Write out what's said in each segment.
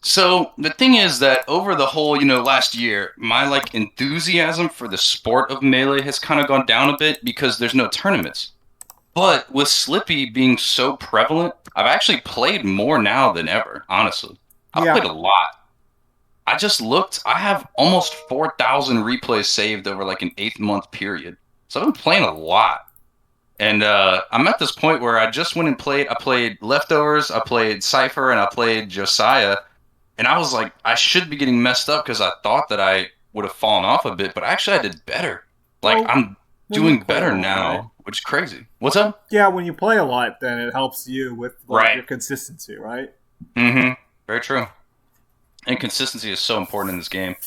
So the thing is that over the whole, last year, my like enthusiasm for the sport of Melee has kind of gone down a bit because there's no tournaments. But with Slippy being so prevalent, I've actually played more now than ever, honestly. I've Yeah. played a lot. I just looked, I have almost 4,000 replays saved over like an 8 month period. So I've been playing a lot. And I'm at this point where I just went and played. I played Leftovers, I played Cypher, and I played Josiah. And I was like, I should be getting messed up because I thought that I would have fallen off a bit, but actually I did better. Like Well, I'm when you doing play a better lot, right? now, which is crazy. What's up? Yeah, when you play a lot, then it helps you with like Right. your consistency, right? Mm-hmm. Very true. And consistency is so important in this game.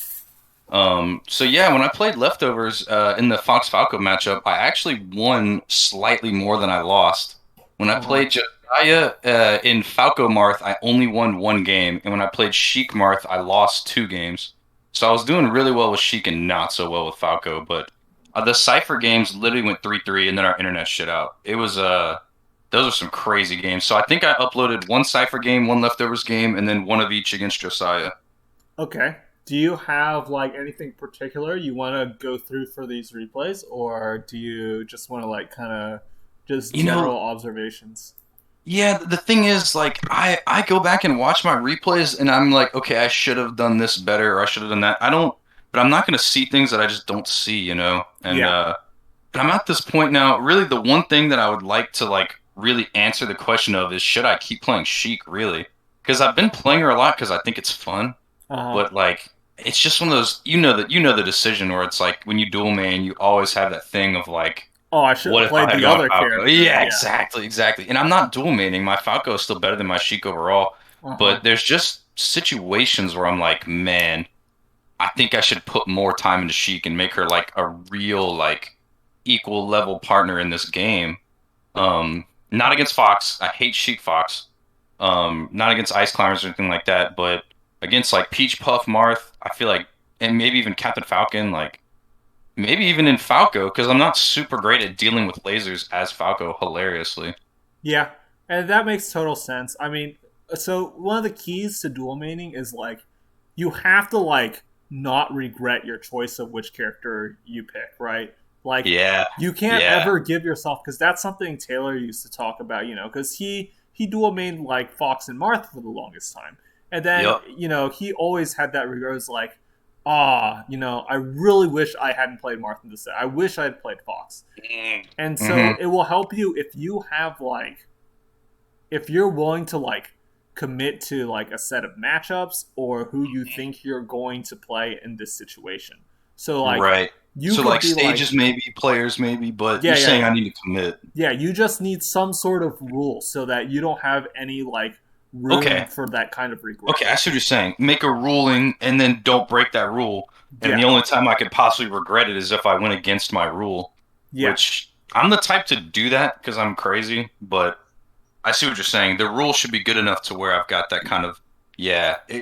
So yeah, when I played Leftovers in the Fox Falco matchup, I actually won slightly more than I lost. When I Uh huh. played Josiah in Falco Marth, I only won one game, and when I played Sheik Marth, I lost two games. So I was doing really well with Sheik and not so well with Falco. But the Cypher games literally went 3-3, and then our internet shit out. It was those are some crazy games. So I think I uploaded one Cypher game, one Leftovers game, and then one of each against Josiah. Okay. Do you have like anything particular you want to go through for these replays, or do you just want to like kind of just You know, general observations? Yeah, the thing is, like, I go back and watch my replays, and I'm like, okay, I should have done this better, or I should have done that. I don't, but I'm not going to see things that I just don't see, And Yeah. but I'm at this point now. Really, the one thing that I would like to like really answer the question of is, should I keep playing Sheik? Really, because I've been playing her a lot because I think it's fun, Uh huh. but like, it's just one of those, the decision where it's like when you dual main, you always have that thing of like. Oh, I should What have if I played had the gone other Falco? character. Yeah, Yeah. exactly, exactly. And I'm not dual maining. My Falco is still better than my Sheik overall. Uh huh. But there's just situations where I'm like, man, I think I should put more time into Sheik and make her like a real like equal level partner in this game. Not against Fox. I hate Sheik Fox. Not against Ice Climbers or anything like that, but against like Peach Puff Marth, I feel like, and maybe even Captain Falcon, like maybe even in Falco, because I'm not super great at dealing with lasers as Falco, hilariously. Yeah, and that makes total sense. I mean, so one of the keys to dual maining is like you have to like not regret your choice of which character you pick, right? Like Yeah, you can't yeah, ever give yourself because that's something Taylor used to talk about, because he dual mained like Fox and Marth for the longest time, and then yep. he always had that regret. It's like, I really wish I hadn't played Marth in this set. I wish I had played Fox. And so Mm-hmm. it will help you if you have like if you're willing to like commit to like a set of matchups or who you think you're going to play in this situation. So like Right. you So could like be like, stages maybe, players maybe, but you're yeah, yeah, saying I yeah. need to commit. Yeah, you just need some sort of rule so that you don't have any like room Okay. for that kind of regret. Okay, I see what you're saying. Make a ruling and then don't break that rule. And the Yeah. only time I could possibly regret it is if I went against my rule, Yeah. which I'm the type to do that because I'm crazy, but I see what you're saying. The rule should be good enough to where I've got that kind of,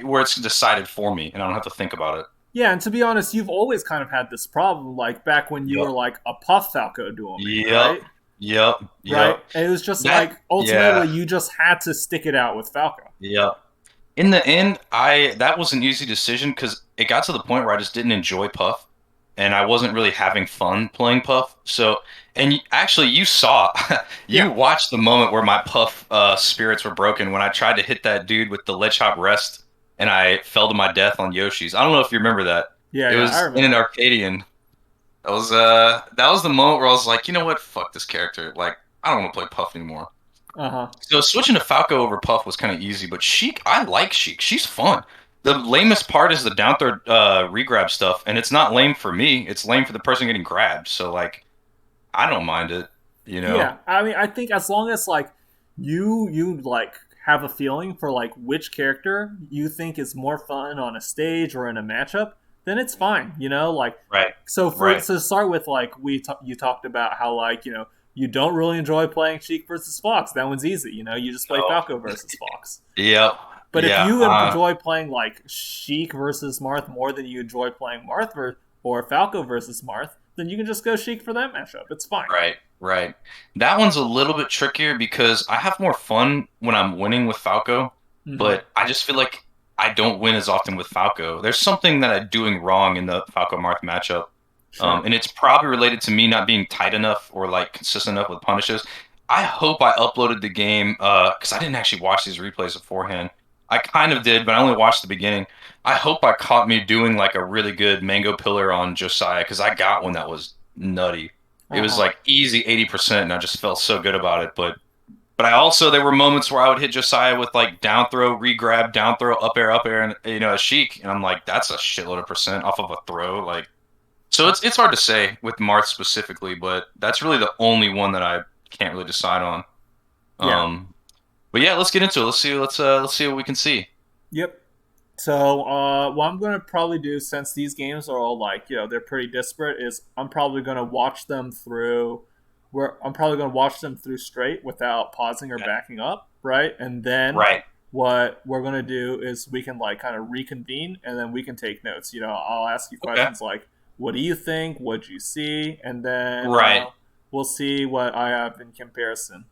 where it's decided for me and I don't have to think about it. Yeah, and to be honest, you've always kind of had this problem, like back when you Yep. were like a Puff Falco dual main, Yep. right? Yep. Right? Yep. And it was just That, like yeah. ultimately you just had to stick it out with Falco. Yep. In the end, I that was an easy decision because it got to the point where I just didn't enjoy Puff, and I wasn't really having fun playing Puff. So, and actually, you saw, you Yeah. watched the moment where my Puff spirits were broken when I tried to hit that dude with the ledge hop rest, and I fell to my death on Yoshi's. I don't know if you remember that. Yeah, It yeah, I was in an remember. Arcadian. That was the moment where I was like, you know what? Fuck this character. Like, I don't want to play Puff anymore. Uh-huh. So switching to Falco over Puff was kind of easy, but Sheik, I like Sheik. She's fun. The lamest part is the down throw regrab stuff, and it's not lame for me. It's lame for the person getting grabbed. So like, I don't mind it. You know? Yeah. I mean, I think as long as like you like have a feeling for like which character you think is more fun on a stage or in a matchup, then it's fine, Like Right. so for Right. to start with like you talked about how like, you don't really enjoy playing Sheik versus Fox. That one's easy, you just play Oh. Falco versus Fox. Yep. But if Yeah. you enjoy playing like Sheik versus Marth more than you enjoy playing or Falco versus Marth, then you can just go Sheik for that matchup. It's fine. Right. Right. That one's a little bit trickier because I have more fun when I'm winning with Falco, Mm-hmm. but I just feel like I don't win as often with Falco. There's something that I'm doing wrong in the Falco Marth matchup. Sure. And it's probably related to me not being tight enough or like consistent enough with punishes. I hope I uploaded the game because I didn't actually watch these replays beforehand. I kind of did, but I only watched the beginning. I hope I caught me doing like a really good mango pillar on Josiah because I got one that was nutty. It Uh was huh. like easy 80%, and I just felt so good about it. But I also there were moments where I would hit Josiah with like down throw, re-grab, down throw, up air, and a Sheik, and I'm like, that's a shitload of percent off of a throw. Like, so it's hard to say with Marth specifically, but that's really the only one that I can't really decide on. Yeah. Um, but yeah, let's get into it. Let's see what we can see. Yep. So, what I'm gonna probably do, since these games are all like, they're pretty disparate, is I'm probably gonna watch them through. Where I'm probably gonna watch them through straight without pausing or Okay. backing up, right? And then Right. what we're gonna do is we can like kind of reconvene, and then we can take notes. I'll ask you Okay. questions like, "What do you think? What'd you see?" And then Right. we'll see what I have in comparison.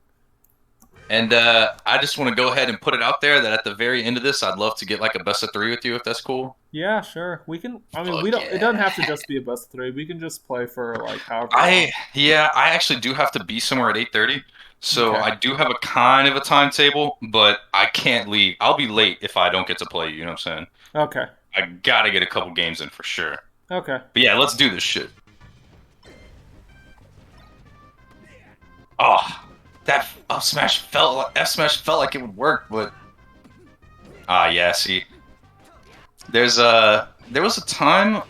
And I just want to go ahead and put it out there that at the very end of this, I'd love to get like a best of three with you if that's cool. Yeah, sure. We can. I mean, we Fuck don't. It doesn't yeah. have to just be a best of three. We can just play for like however long. I actually do have to be somewhere at 8:30. So Okay. I do have a kind of a timetable, but I can't leave. I'll be late if I don't get to play you know what I'm saying? Okay. I gotta get a couple games in for sure. Okay. But yeah, let's do this shit. Oh, that F smash felt like it would work, but yeah, see. There was a time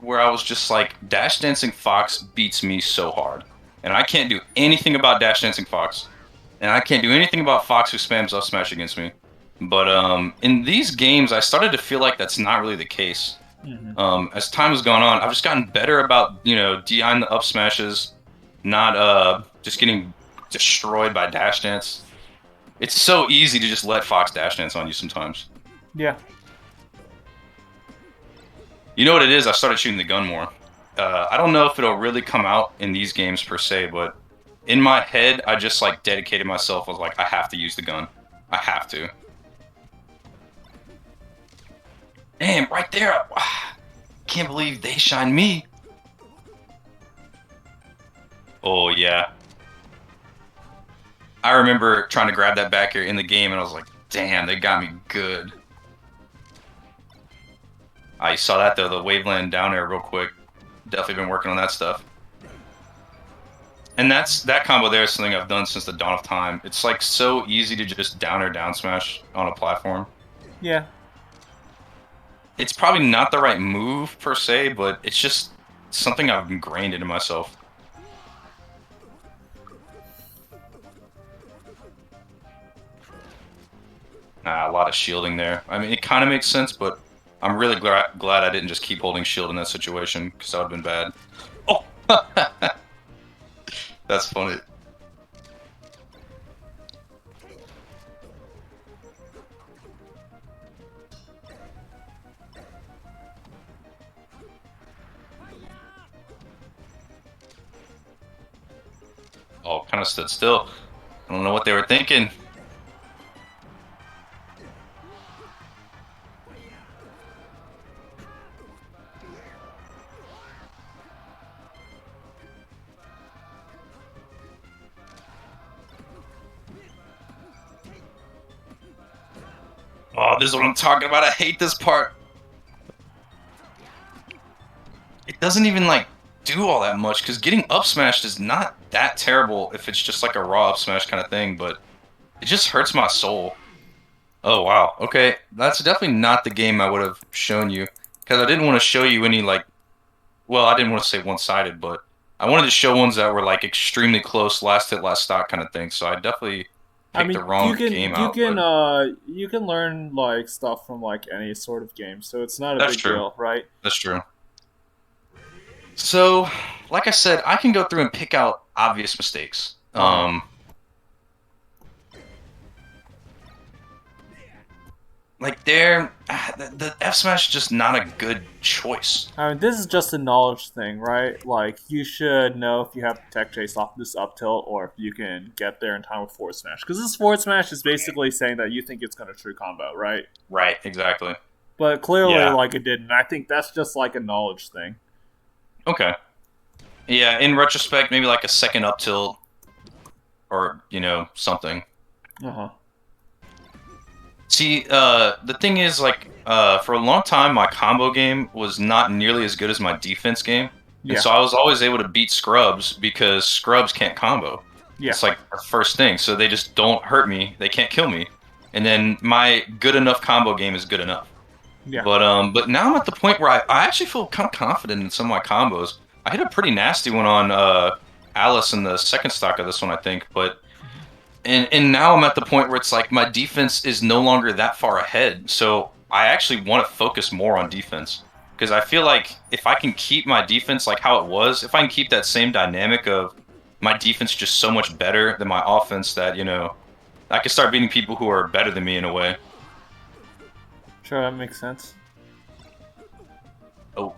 where I was just like Dash Dancing Fox beats me so hard. And I can't do anything about Dash Dancing Fox. And I can't do anything about Fox who spams up smash against me. But in these games, I started to feel like that's not really the case. Hmm. As time has gone on, I've just gotten better about DIing the up smashes, not just getting destroyed by dash dance. It's so easy to just let Fox dash dance on you sometimes. Yeah. You know what it is? I started shooting the gun more. I don't know if it'll really come out in these games per se, but in my head, I just like dedicated myself. I was like, I have to use the gun. I have to. Damn, right there. Can't believe they shine me. Oh, yeah. I remember trying to grab that back here in the game, and I was like, damn, they got me good. I saw that, though, the waveland down there real quick. Definitely been working on that stuff. And that combo there is something I've done since the dawn of time. It's like so easy to just down or down smash on a platform. Yeah. It's probably not the right move per se, but it's just something I've ingrained into myself. A lot of shielding there. I mean, it kind of makes sense, but I'm really glad I didn't just keep holding shield in that situation because that would have been bad. Oh, that's funny. Oh, kind of stood still. I don't know what they were thinking. Oh, this is what I'm talking about. I hate this part. It doesn't even like do all that much because getting up smashed is not that terrible if it's just like a raw up smash kind of thing, but it just hurts my soul. Oh wow. Okay, that's definitely not the game I would have shown you because I didn't want to show you any like. Well, I didn't want to say one-sided, but I wanted to show ones that were like extremely close, last hit, last stock kind of thing. So I definitely I picked the mean, you wrong can game you out, can but uh you can learn like stuff from like any sort of game, so it's not a that's big true. deal, right? That's true. So, like I said, I can go through and pick out obvious mistakes. Uh-huh. like they're the F smash is just not a good choice. I mean, this is just a knowledge thing, right? Like, you should know if you have tech chase off this up tilt or if you can get there in time with forward smash. Because this forward smash is basically saying that you think it's going to true combo, right? Right, exactly. But clearly, Yeah. like, it didn't. I think that's just like a knowledge thing. Okay. Yeah, in retrospect, maybe like a second up tilt or, something. Uh huh. See, the thing is, like, for a long time, my combo game was not nearly as good as my defense game. And Yeah. so I was always able to beat scrubs because scrubs can't combo. Yeah. It's like the first thing. So they just don't hurt me. They can't kill me. And then my good enough combo game is good enough. Yeah. But now I'm at the point where I actually feel kind of confident in some of my combos. I hit a pretty nasty one on Alice in the second stock of this one, I think. But and now I'm at the point where it's like my defense is no longer that far ahead. So I actually want to focus more on defense because I feel like if I can keep my defense like how it was, if I can keep that same dynamic of my defense just so much better than my offense, that I can start beating people who are better than me in a way. Sure, that makes sense. Oh.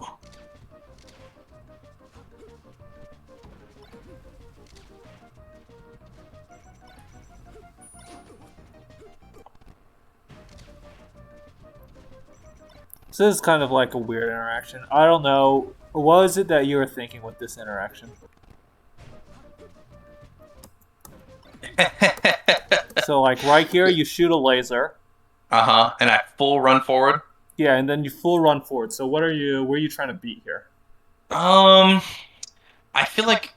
So this is kind of like a weird interaction. I don't know. What was it that you were thinking with this interaction? So, like, right here, you shoot a laser. Uh-huh. And I full run forward. Yeah, and then you full run forward. So what are you? Where are you trying to beat here? Um, I feel like,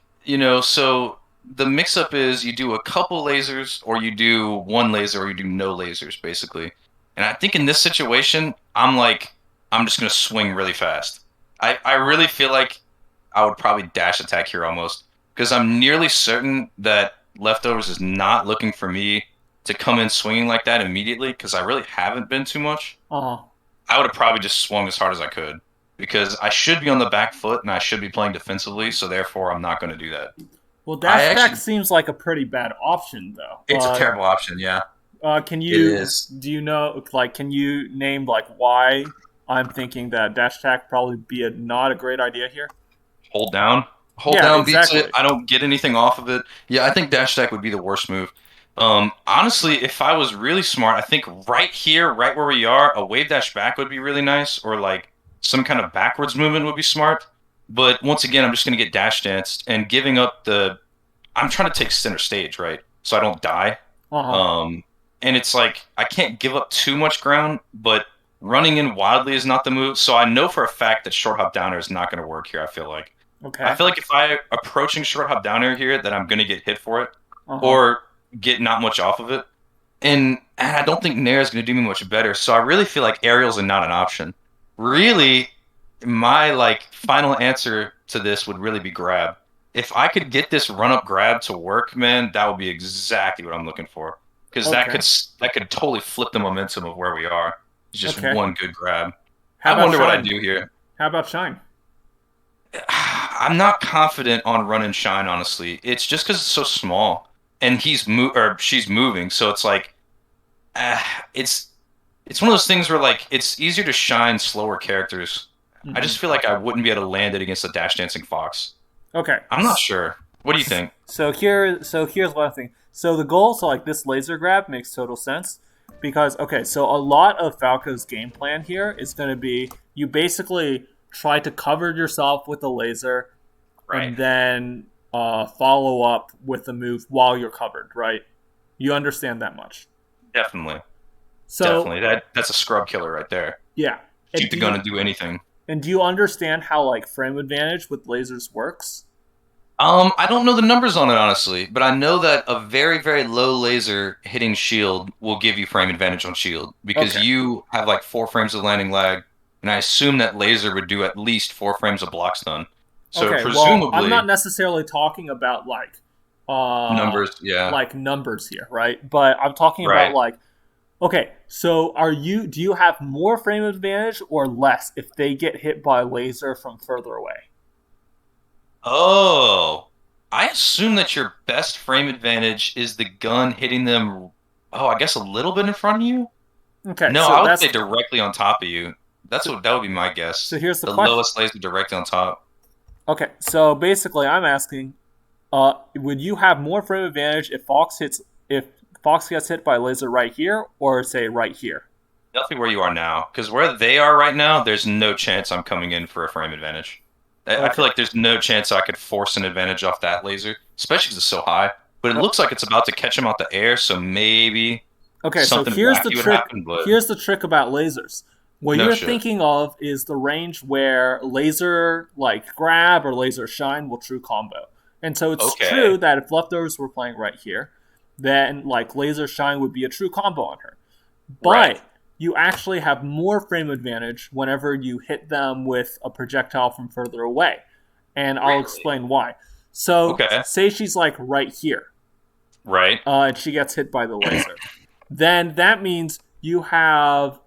so the mix up is you do a couple lasers or you do one laser or you do no lasers, basically. And I think in this situation, I'm just gonna swing really fast. I really feel like I would probably dash attack here almost. Because I'm nearly certain that Leftovers is not looking for me to come in swinging like that immediately, because I really haven't been too much. Uh huh. I would have probably just swung as hard as I could because I should be on the back foot and I should be playing defensively, so therefore I'm not going to do that. Well, I dash attack actually, seems like a pretty bad option, though. it's a terrible option, yeah. Can It you is. do you know like can you name like why I'm thinking that dash attack probably be not a great idea here? Hold down. Hold Yeah, down beats it. exactly. I don't get anything off of it. Yeah, I think dash attack would be the worst move. Honestly, if I was really smart, I think right here, right where we are, a wave dash back would be really nice, or like some kind of backwards movement would be smart. But once again, I'm just gonna get dash danced and giving up the. I'm trying to take center stage, right? So I don't die. Uh huh. Um, and it's like I can't give up too much ground, but running in wildly is not the move. So I know for a fact that short hop downer is not going to work here. I Okay. feel like if I approaching short hop downer here, that I'm going to get hit for it Uh huh. or get not much off of it. And I don't think Nair is going to do me much better. So I really feel like aerials are not an option. Really, my like final answer to this would really be grab. If I could get this run up grab to work, man, that would be exactly what I'm looking for. Because Okay. that could totally flip the momentum of where we are. It's just Okay. one good grab. How I about wonder what I shine? do here. How about shine? I'm not confident on run and shine, honestly. It's just because it's so small, and or she's moving, so it's like, uh, it's it's one of those things where like it's easier to shine slower characters. I Hmm. just feel like I wouldn't be able to land it against a dash dancing fox. Okay. I'm not sure. What do you think? So here's one thing. So the goal, so like this laser grab makes total sense because okay, so a lot of Falco's game plan here is going to be you basically try to cover yourself with a laser Right. and then follow up with the move while you're covered, right? You understand that much. Definitely. So Definitely. That's a scrub killer right there. yeah, and Shoot the gun and do anything. do you understand how like frame advantage with lasers works? I don't know the numbers on it honestly, but I know that a very, very low laser hitting shield will give you frame advantage on shield because Okay. you have like 4 frames of landing lag, and I assume that laser would do at least 4 frames of block stun. So Okay, well, I'm not presumably necessarily talking about uh numbers, yeah, like numbers here, right? But I'm talking about right. like okay, so do you have more frame advantage or less if they get hit by laser from further away? Oh, I assume that your best frame advantage is the gun hitting them. Oh, I guess a little bit in front of you. Okay, No, so I would that's say directly on top of you. That would be my guess. so here's the The question. lowest laser directly on top. Okay, so basically, I'm asking, would you have more frame advantage if Fox gets hit by a laser right here, or say right here? Definitely where you are now, because where they are right now, there's no chance I'm coming in for a frame advantage. I feel Okay. like there's no chance I could force an advantage off that laser, especially because it's so high. But it looks like it's about to catch him out the air, so maybe Okay, so something here's the wacky would trick. happen. But Here's the trick about lasers. What no you're shit. thinking of is the range where laser like grab or laser shine will true combo. And so it's true Okay, that if leftovers were playing right here, then like laser shine would be a true combo on her. right, But you actually have more frame advantage whenever you hit them with a projectile from further away. And I'll really, explain why. So okay, say she's like right here, right, and she gets hit by the laser. Then that means you have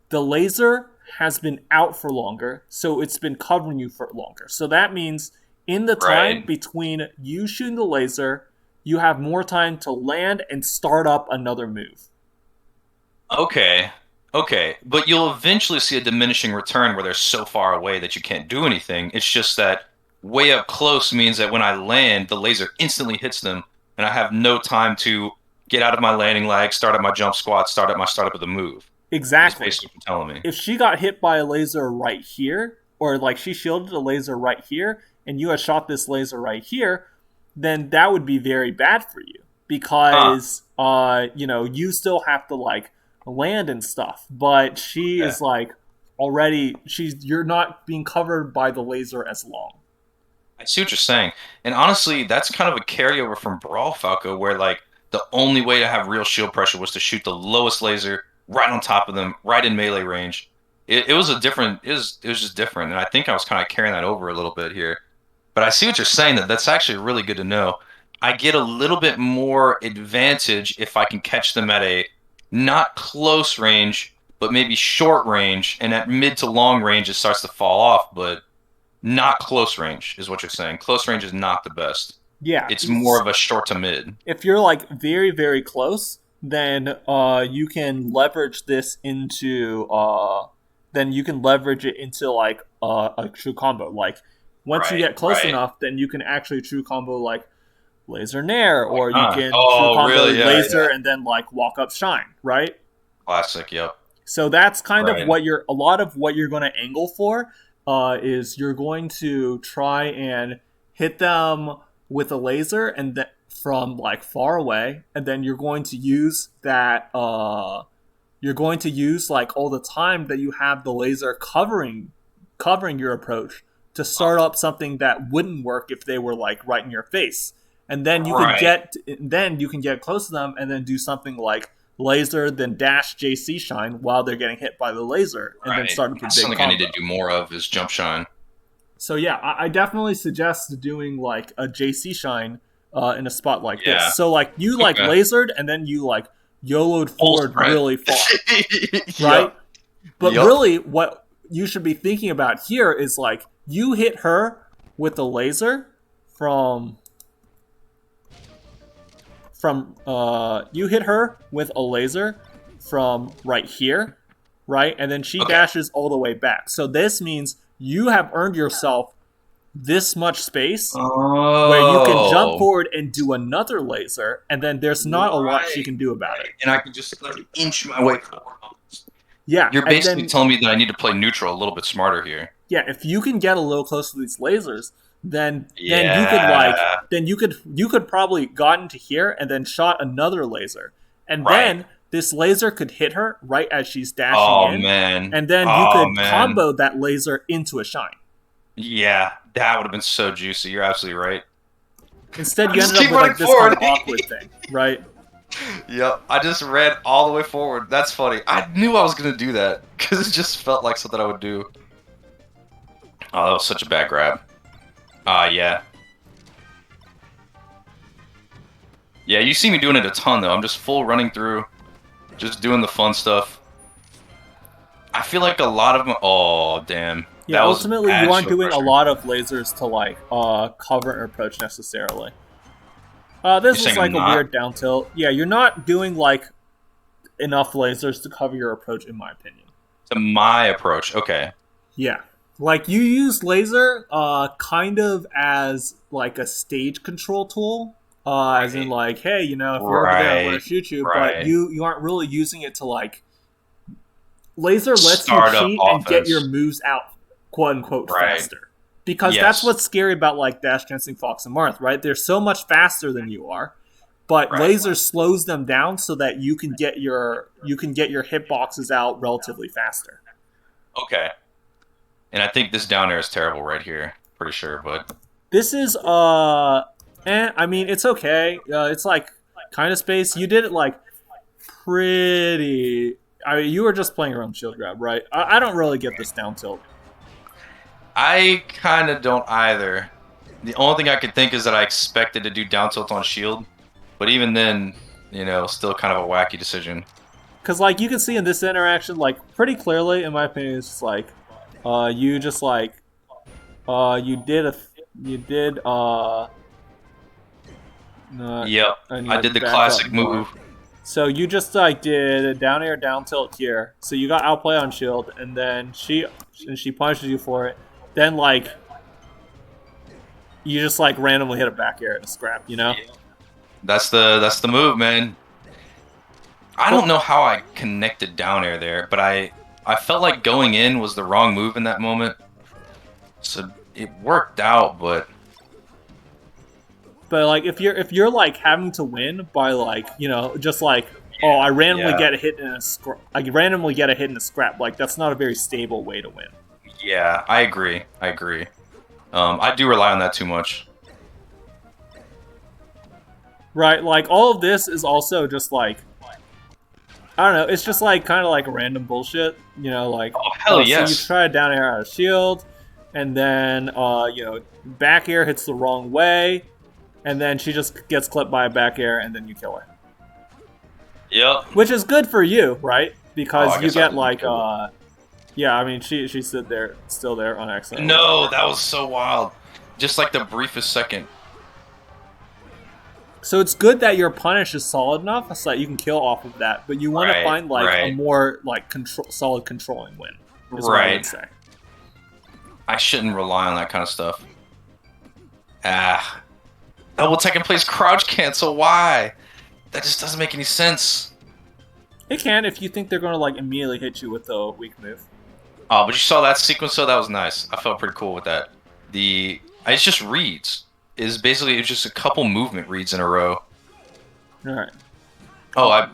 the laser has been out for longer, so it's been covering you for longer. So that means in the time right. between you shooting the laser, you have more time to land and start up another move. Okay. Okay. But you'll eventually see a diminishing return where they're so far away that you can't do anything. It's just that way up close means that when I land, the laser instantly hits them, and I have no time to get out of my landing lag, start up my jump squat, start up with a move. Is Exactly. basically what you're telling me. If she got hit by a laser right here, or like she shielded a laser right here, and you had shot this laser right here, then that would be very bad for you Huh. because you still have to like land and stuff, but she Okay. is like already she's you're not being covered by the laser as long. I see what you're saying. And honestly, that's kind of a carryover from Brawl Falco, where like the only way to have real shield pressure was to shoot the lowest laser right on top of them, right in melee range. It was a different, it was just different. And I think I was kind of carrying that over a little bit here. But I see what you're saying, that that's actually really good to know. I get a little bit more advantage if I can catch them at a not close range, but maybe short range, and at mid to long range it starts to fall off, but not close range is what you're saying. Close range is not the best. Yeah, It's more of a short to mid. if you're like very very close, then you can leverage this into then you can leverage it into like a true combo. Like once you Right, get close right. enough, then you can actually true combo like laser nair, Like, or you huh. can true Oh, combo really? Yeah, laser yeah. and then like walk up shine, right? Classic. Yep. So that's kind of Right. what you're a lot of what you're going to angle for is you're going to try and hit them with a laser and that from like far away, and then you're going to use that you're going to use like all the time that you have the laser covering your approach to start up something that wouldn't work if they were like right in your face. And Right. then you can get close to them and then do something like laser then dash JC shine while they're getting hit by the laser and then Right. start up a That's big something I need to combo. do more of is jump shine. So yeah, I definitely suggest doing like a JC shine in a spot like this. Yeah. So like you like Okay. lasered and then you like YOLO'd Full forward sprint. really far, Yep. right? But Yep. really, what you should be thinking about here is like you hit her with a laser from you hit her with a laser from right here, right? And then she Okay. dashes all the way back. So this means you have earned yourself this much space where you can jump Oh. forward and do another laser, and then there's not a lot she Right. can do about it. Right. And I can just like inch my way forward. Yeah, You're and basically then telling me that I need to play neutral a little bit smarter here. yeah, if you can get a little close to these lasers, then you could like Yeah. then you could probably gotten to here and then shot another laser, and Right. then this laser could hit her right as she's dashing Oh in, man. and then you Oh could man. combo that laser into a shine. Yeah, that would have been so juicy. You're absolutely right. Instead, I you just ended up keep with running like this kind forward. of awkward thing, right? Yep, I just ran all the way forward. That's funny. I knew I was gonna do that because it just felt like something I would do. Oh, that was such a bad grab. Yeah. Yeah, you see me doing it a ton though. I'm just full running through, just doing the fun stuff. I feel like a lot of them. Oh, damn. Yeah, That was ultimately, you bad aren't shield doing a pressure. lot of lasers to like cover an approach necessarily. You're This is saying I'm like a not? weird down tilt. Yeah, you're not doing like enough lasers to cover your approach, in my opinion. To my approach, okay. Yeah. Like you use laser kind of as like a stage control tool. As in Right, like, hey, you know, if you're over there, I'm gonna right, shoot you, but right. you aren't really using it to like laser lets you Startup cheat and get your offense. moves out, quote unquote, Right. faster. Because that's Yes. what's scary about like Dash Dancing Fox and Marth, right? They're so much faster than you are, but Right. laser slows them down so that you can get your hitboxes out relatively faster. Okay. And I think this down air is terrible right here. Pretty sure, but This is I mean it's okay. It's like kind of space. You did it like pretty. I mean, you were just playing around shield grab, right? I don't really get this down tilt. I kind of don't either. The only thing I could think is that I expected to do down tilt on shield, but even then, still kind of a wacky decision. Because like you can see in this interaction, like pretty clearly, in my opinion, it's just like, you just like, you did you did not, Yep, I need I to did the back up classic more. move. So you just like did a down air down tilt here. So you got outplay on shield, and then she punishes you for it. Then like you just like randomly hit a back air and a scrap, you know? Yeah. That's the move, man. I don't But know how I connected down air there, but I felt like going in was the wrong move in that moment. So it worked out, but like if you're like having to win by like, you know, just like, oh, I randomly yeah, get a hit in I randomly get a hit in a scrap, like that's not a very stable way to win. yeah, I agree. I agree. I do rely on that too much. Right? Like all of this is also just like, I don't know, it's just like kind of like random bullshit, you know, like Oh, hell so you yes. try a down air out of shield, and then you know, back air hits the wrong way, and then she just gets clipped by a back air, and then you kill her. Yep. Which is good for you, right? Oh, Because I you guess I get was like killed. yeah, I mean she stood there still there on accident or No, whatever. that was so wild. Just like the briefest second. So it's good that your punish is solid enough so that you can kill off of that, but you want to Right, find like a right, more like solid controlling win. Is what I would right. say. I shouldn't rely on that kind of stuff. Ah, double Tekken plays crouch cancel. Why? That just doesn't make any sense. It can if you think they're going to like immediately hit you with a weak move. Oh, but you saw that sequence, though? That was nice. I felt pretty cool with that. It's just reads. It's just a couple movement reads in a row. All right. Oh,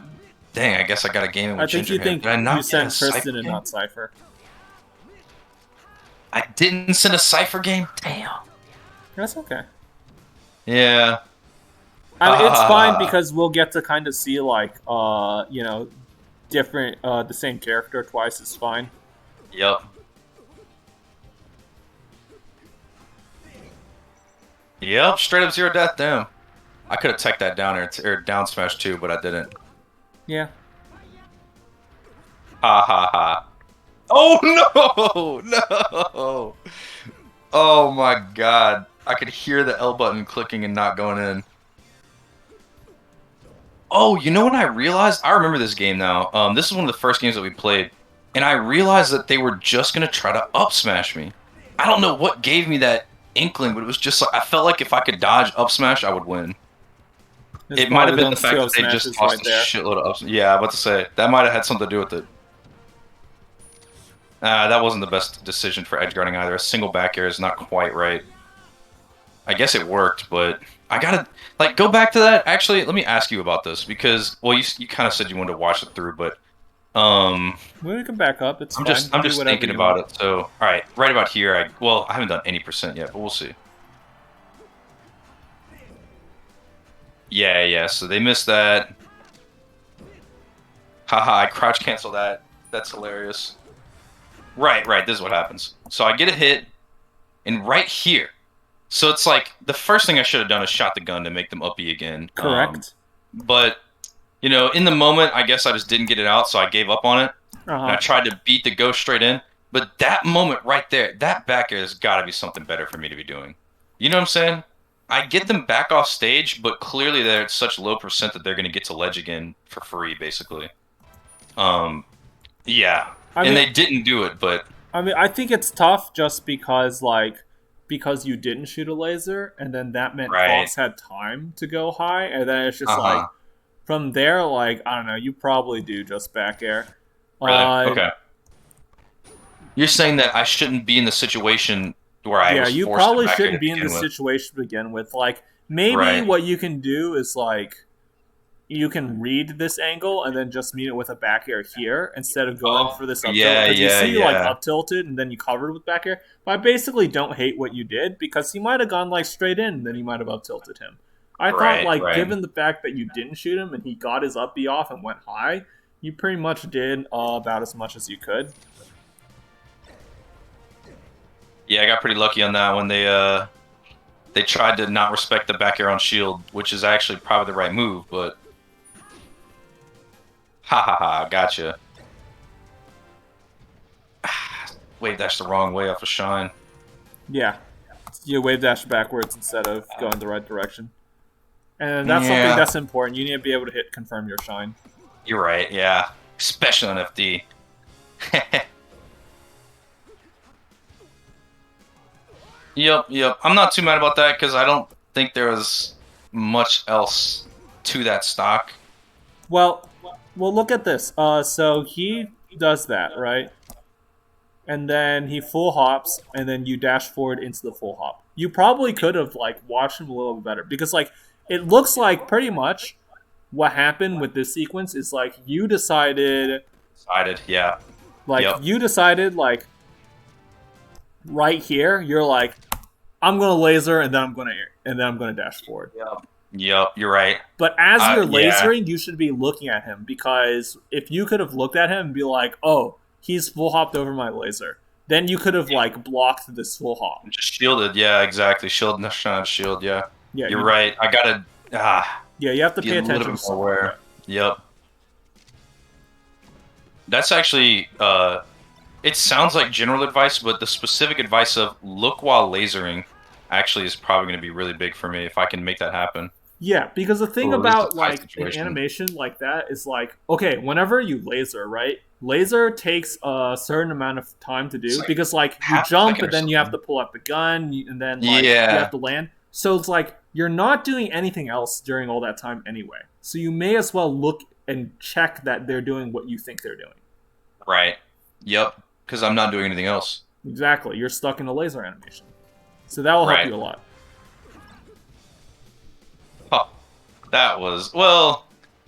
dang, I guess I got a game in I with think Ginger you here. think Did I you not get a sent Cypher Tristan and game? not Cypher. I didn't send a Cypher game? Damn. That's okay. Yeah. I mean, it's fine Ah, because we'll get to kind of see like you know, different the same character twice is fine. yep. Yep, straight up zero death, damn. I could have teched that down or down smash too, but I didn't. Yeah. Ha ha ha. Oh no! No! Oh my god. I could hear the L button clicking and not going in. Oh, you know what I realized? I remember this game now. This is one of the first games that we played, and I realized that they were just gonna try to up smash me. I don't know what gave me that inkling, but it was just like I felt like if I could dodge up smash, I would win. There's It might have probably been the those two fact up that they just smashes tossed right a there. shitload of ups. Yeah, I was about to say that might have had something to do with it. That wasn't the best decision for edge guarding either. A single back air is not quite right. I guess it worked, but I gotta like go back to that. Actually, let me ask you about this because well, you kind of said you wanted to watch it through, but um, We can back up. It's I'm fine. just I'm Do just whatever thinking you about want. it. So all right, right about here, I haven't done any percent yet, but we'll see. Yeah, yeah. So they missed that. Haha, I crouch cancel that. That's hilarious. Right, right. This is what happens. So I get a hit, and right here. So it's like the first thing I should have done is shot the gun to make them uppy again. Correct. But in the moment, I guess I just didn't get it out, so I gave up on it, Uh and I huh. tried to beat the ghost straight in. But that moment right there, that back air has got to be something better for me to be doing. You know what I'm saying? I get them back off stage, but clearly they're at such low percent that they're going to get to ledge again for free, basically. Um, yeah, I and mean, they didn't do it, but I think it's tough just because because you didn't shoot a laser, and then that meant right. Fox had time to go high, and then it's just Uh-huh. like from there, like I don't know, you probably do just back air. Really? Uh, Okay. You're saying that I shouldn't be in the situation where I yeah, was you forced to probably back it to shouldn't be in begin this with. situation to begin with. Like maybe Right. what you can do is like you can read this angle and then just meet it with a back air here instead of going Oh, for this up tilt yeah, because you yeah, see you like yeah. up tilted and then you covered with back air. But I basically don't hate what you did because he might have gone like straight in and then you might have up tilted him. I thought Right, like right. given the fact that you didn't shoot him and he got his up B off and went high, you pretty much did about as much as you could. Yeah, I got pretty lucky on that one. They tried to not respect the back air on shield, which is actually probably the right move, but ha ha ha, gotcha. Wait, that's the wrong way off a shine. Yeah, you wave dash backwards instead of going the right direction. And that's something Yeah, that's important. You need to be able to hit confirm your shine. you're right. Yeah, especially on FD. Yep, yep. I'm not too mad about that because I don't think there was much else to that stock. Well, well, look at this. So he does that, right? And then he full hops, and then you dash forward into the full hop. You probably could have like watched him a little bit better because like it looks like pretty much what happened with this sequence is Decided, yeah. Yep, you decided like right here you're like I'm gonna laser and then I'm gonna dash forward. yep, yep. You're right. But as you're Yeah, lasering, you should be looking at him because if you could have looked at him and be like, "Oh, he's full hopped over my laser," then you could have like blocked this full hop. just shielded. Yeah, exactly. Shield, no shine, shield. Yeah, Yeah, you're right. I gotta you have to be a pay little attention. bit more aware. Yep. That's actually it sounds like general advice, but the specific advice of look while lasering actually is probably going to be really big for me if I can make that happen. Yeah, because the thing Oh, this is about a tight like an situation. animation like that is like, okay, whenever you laser, right? Laser takes a certain amount of time to It's do like because like you half a jump, second but or then you have something. to pull out the gun, and then like you have Yeah, to land. So it's like you're not doing anything else during all that time anyway. So you may as well look and check that they're doing what you think they're doing. right. Yep. Because I'm not doing anything else. Exactly. You're stuck in a laser animation. So that will help Right. you a lot. Huh. That was well.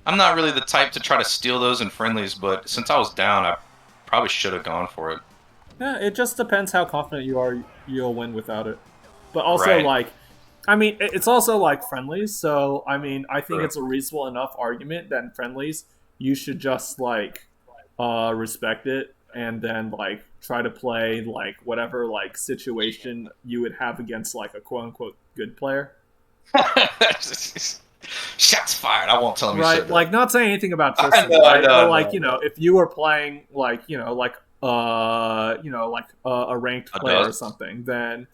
I'm not really the type to try to steal those in friendlies, but since I was down, I probably should have gone for it. Yeah, it just depends how confident you are you'll win without it. But also Right. like I mean, it's also like friendlies, so I mean, I think True. it's a reasonable enough argument that in friendlies you should just like respect it and then like try to play like whatever like situation you would have against like a quote unquote good player. Shots fired. I won't tell him you Right? said that. Like not saying anything about I Tristan, know, I right? know, But I like, know, I know. if you were playing like, a ranked A player or dust. something, then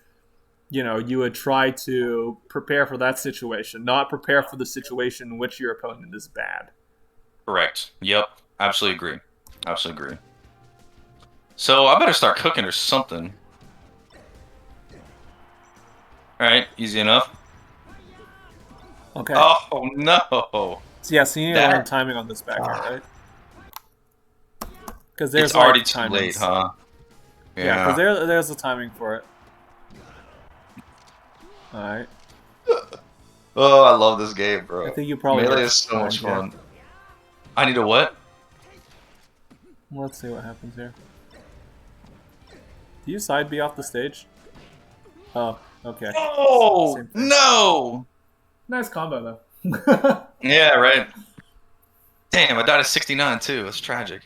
you would try to prepare for that situation, not prepare for the situation in which your opponent is bad. Correct. Yep. Absolutely agree. Absolutely agree. So I better start cooking or something. All right. Easy enough. Okay. Oh no. So yeah, so you need to learn That. timing on this back air, Ah. right? Because It's there's already like too late, timings. huh? Yeah, because Yeah. there's the timing for it. All right. Oh, I love this game, I bro. think you probably Melee hit is so much timed here. fun. I need a what? Let's see what happens here. Do you side B off the stage? Oh, okay. Oh Same thing. no! Nice combo though. Yeah, right. Damn, I died at 69 too. That's tragic.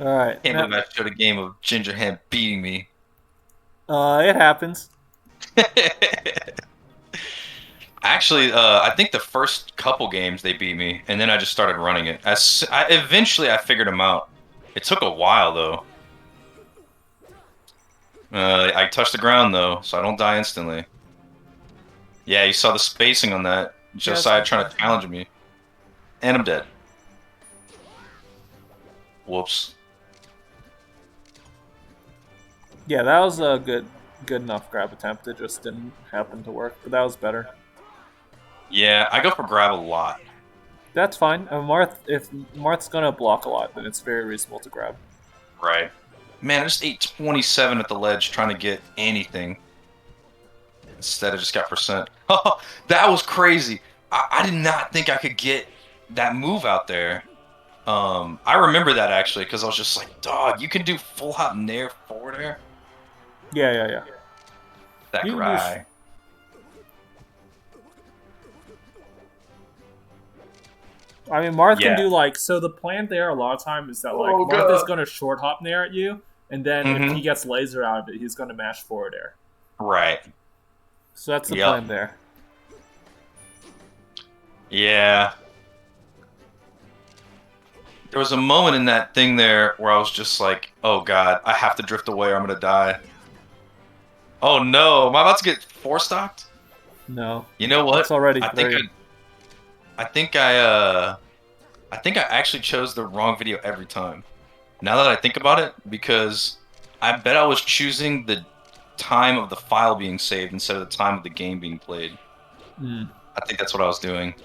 All right. Can't Now, believe I showed a game of Ginger Ham beating me. it happens. Actually, I think the first couple games they beat me, and then I just started running it. Eventually, I figured them out. It took a while though. I touched the ground though, so I don't die instantly. Yeah, you saw the spacing on that. Yes. Josiah trying to challenge me, and I'm dead. Whoops. Yeah, that was a good enough grab attempt. It just didn't happen to work, but that was better. Yeah, I go for grab a lot. That's fine. If Marth's gonna block a lot, then it's very reasonable to grab. Right. Man, I just ate 27 at the ledge trying to get anything. Instead, I just got percent. Oh, that was crazy. I did not think I could get that move out there. I remember that actually because I was just like, dog, you can do full hop nair forward air. Yeah, yeah, yeah. That You can do. guy. I mean, Marth can Yeah. do like so. The plan there a lot of time is that like Oh Marth is god. gonna short hop nair at you, and then if he Mm-hmm. gets laser out of it, he's gonna mash forward air. Right. So that's the Yep. plan there. Yeah. There was a moment in that thing there where I was just like, oh god, I have to drift away or I'm gonna die. Oh no, am I about to get four stocked? No, You know it's what? already I think I, three. I think I actually chose the wrong video every time. Now that I think about it, because I bet I was choosing the time of the file being saved instead of the time of the game being played. Mm. I think that's what I was doing.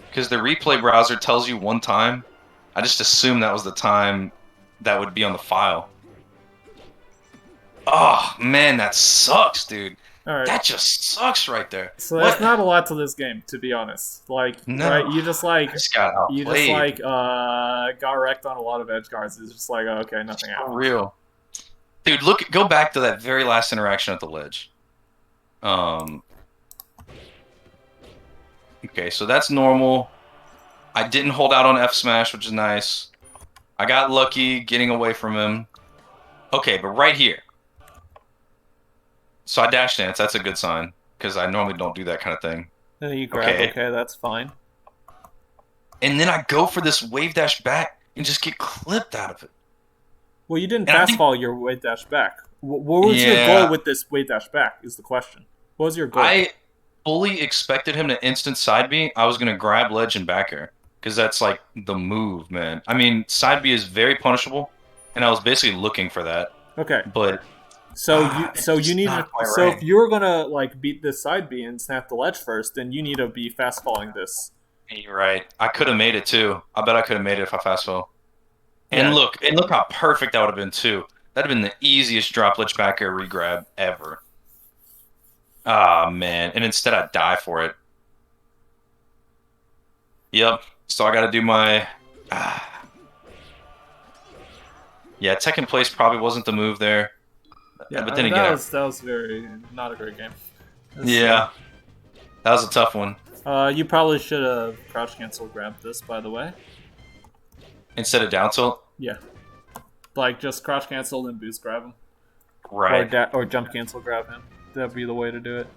Because the replay browser tells you one time. I just assumed that was the time that would be on the file. Oh, man, that sucks, dude. All right. That just sucks right there. So there's What? not a lot to this game, to be honest. Like, right? No, You just I just got outplayed. got wrecked on a lot of edge guards. It's just like, oh, okay, nothing For happened. real. Dude, go back to that very last interaction at the ledge. Um, okay, so that's normal. I didn't hold out on F smash, which is nice. I got lucky getting away from him. Okay, but right here. So I dash dance. That's a good sign because I normally don't do that kind of thing. And then you grab. Okay, Okay, that's fine. and then I go for this wave dash back and just get clipped out of it. Well, you didn't And I fast think, fall your wave dash back. What was your goal yeah, with this wave dash back? Is the question. What was your goal? I fully expected him to instant side B. I was gonna grab ledge and back air because that's like the move, man. I mean, side B is very punishable, and I was basically looking for that, Okay, but so it's you just need to not quite so right. if you were gonna like beat this side B and snap the ledge first, then you need to be fast falling this. You're right. I could have made it too. I bet I could have made it if I fast fell. Yeah. And look how perfect that would have been too. That'd have been the easiest drop ledge back air regrab ever. Ah man, and instead I die for it. Yep. So I got to do my. Ah. Yeah, second place probably wasn't the move there, Yeah, but I then mean, again, that was very not a great game. yeah, that was a tough one. You probably should have crouch cancel grabbed this, by the way. Instead of down tilt, Yeah, like just crouch cancel and boost grab him, right? or jump cancel grab him. That'd be the way to do it.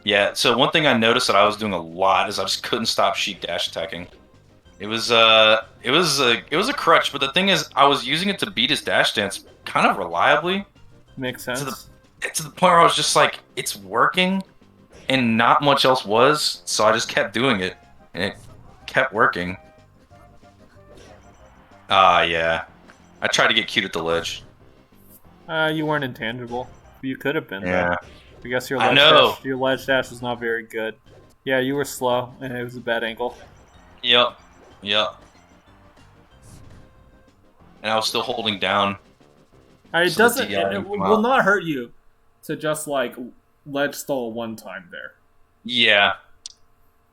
Yeah. So one thing I noticed that I was doing a lot is I just couldn't stop Sheik dash attacking. It was a crutch, but the thing is, I was using it to beat his dash dance kind of reliably Makes to the sense. to the point where I was just like, it's working, and not much else was, so I just kept doing it, and it kept working. Yeah. I tried to get cute at the ledge. You weren't intangible. You could have been though. Yeah. I guess I know. your ledge dash was not very good. Yeah, you were slow, and it was a bad angle. Yep. Yep. And I was still holding down, It so the doesn't. DI It didn't come will out. not hurt you to just like ledge stall one time there. Yeah.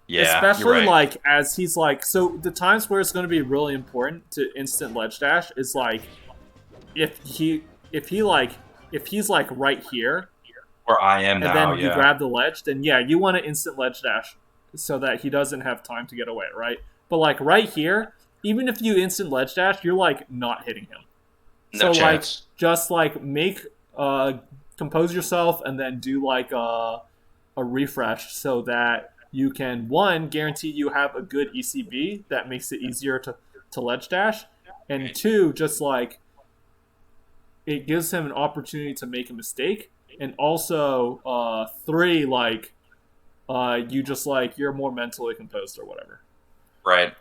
Yeah, you're Especially right. like as he's like, so the times where it's going to be really important to instant ledge dash is like if he if he like if he's like right here Where I am and now, then you yeah. grab the ledge, then yeah, you want to instant ledge dash so that he doesn't have time to get away, right? But like right here, even if you instant ledge dash, you're like not hitting him. No So like chance. just like make compose yourself and then do like a refresh so that you can one guarantee you have a good ECB that makes it easier to ledge dash, and two just like it gives him an opportunity to make a mistake, and also three like you just like you're more mentally composed or whatever. Right.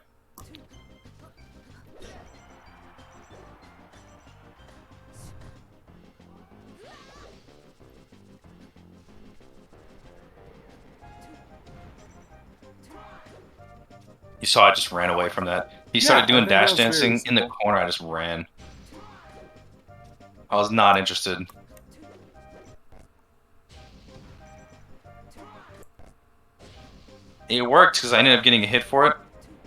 You saw I just ran away from that. He Yeah, started I doing think that dash was very dancing in the reasonable. corner. I just ran. I was not interested. It worked because I ended up getting a hit for it.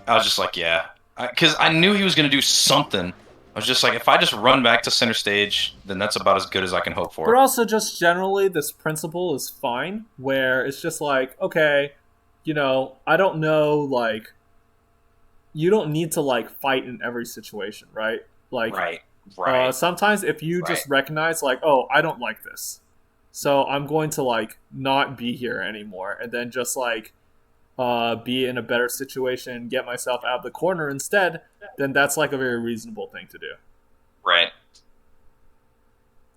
I was just like, yeah. Because I knew he was going to do something. I was just like, if I just run back to center stage, then that's about as good as I can hope But for. also, just generally, this principle is fine, where it's just like, okay, I don't know, like, you don't need to, like, fight in every situation, right? Like, Right, right, sometimes if you right, just recognize, like, oh, I don't like this, so I'm going to, like, not be here anymore, and then just, like, be in a better situation, get myself out of the corner instead, then that's, like, a very reasonable thing to do. right.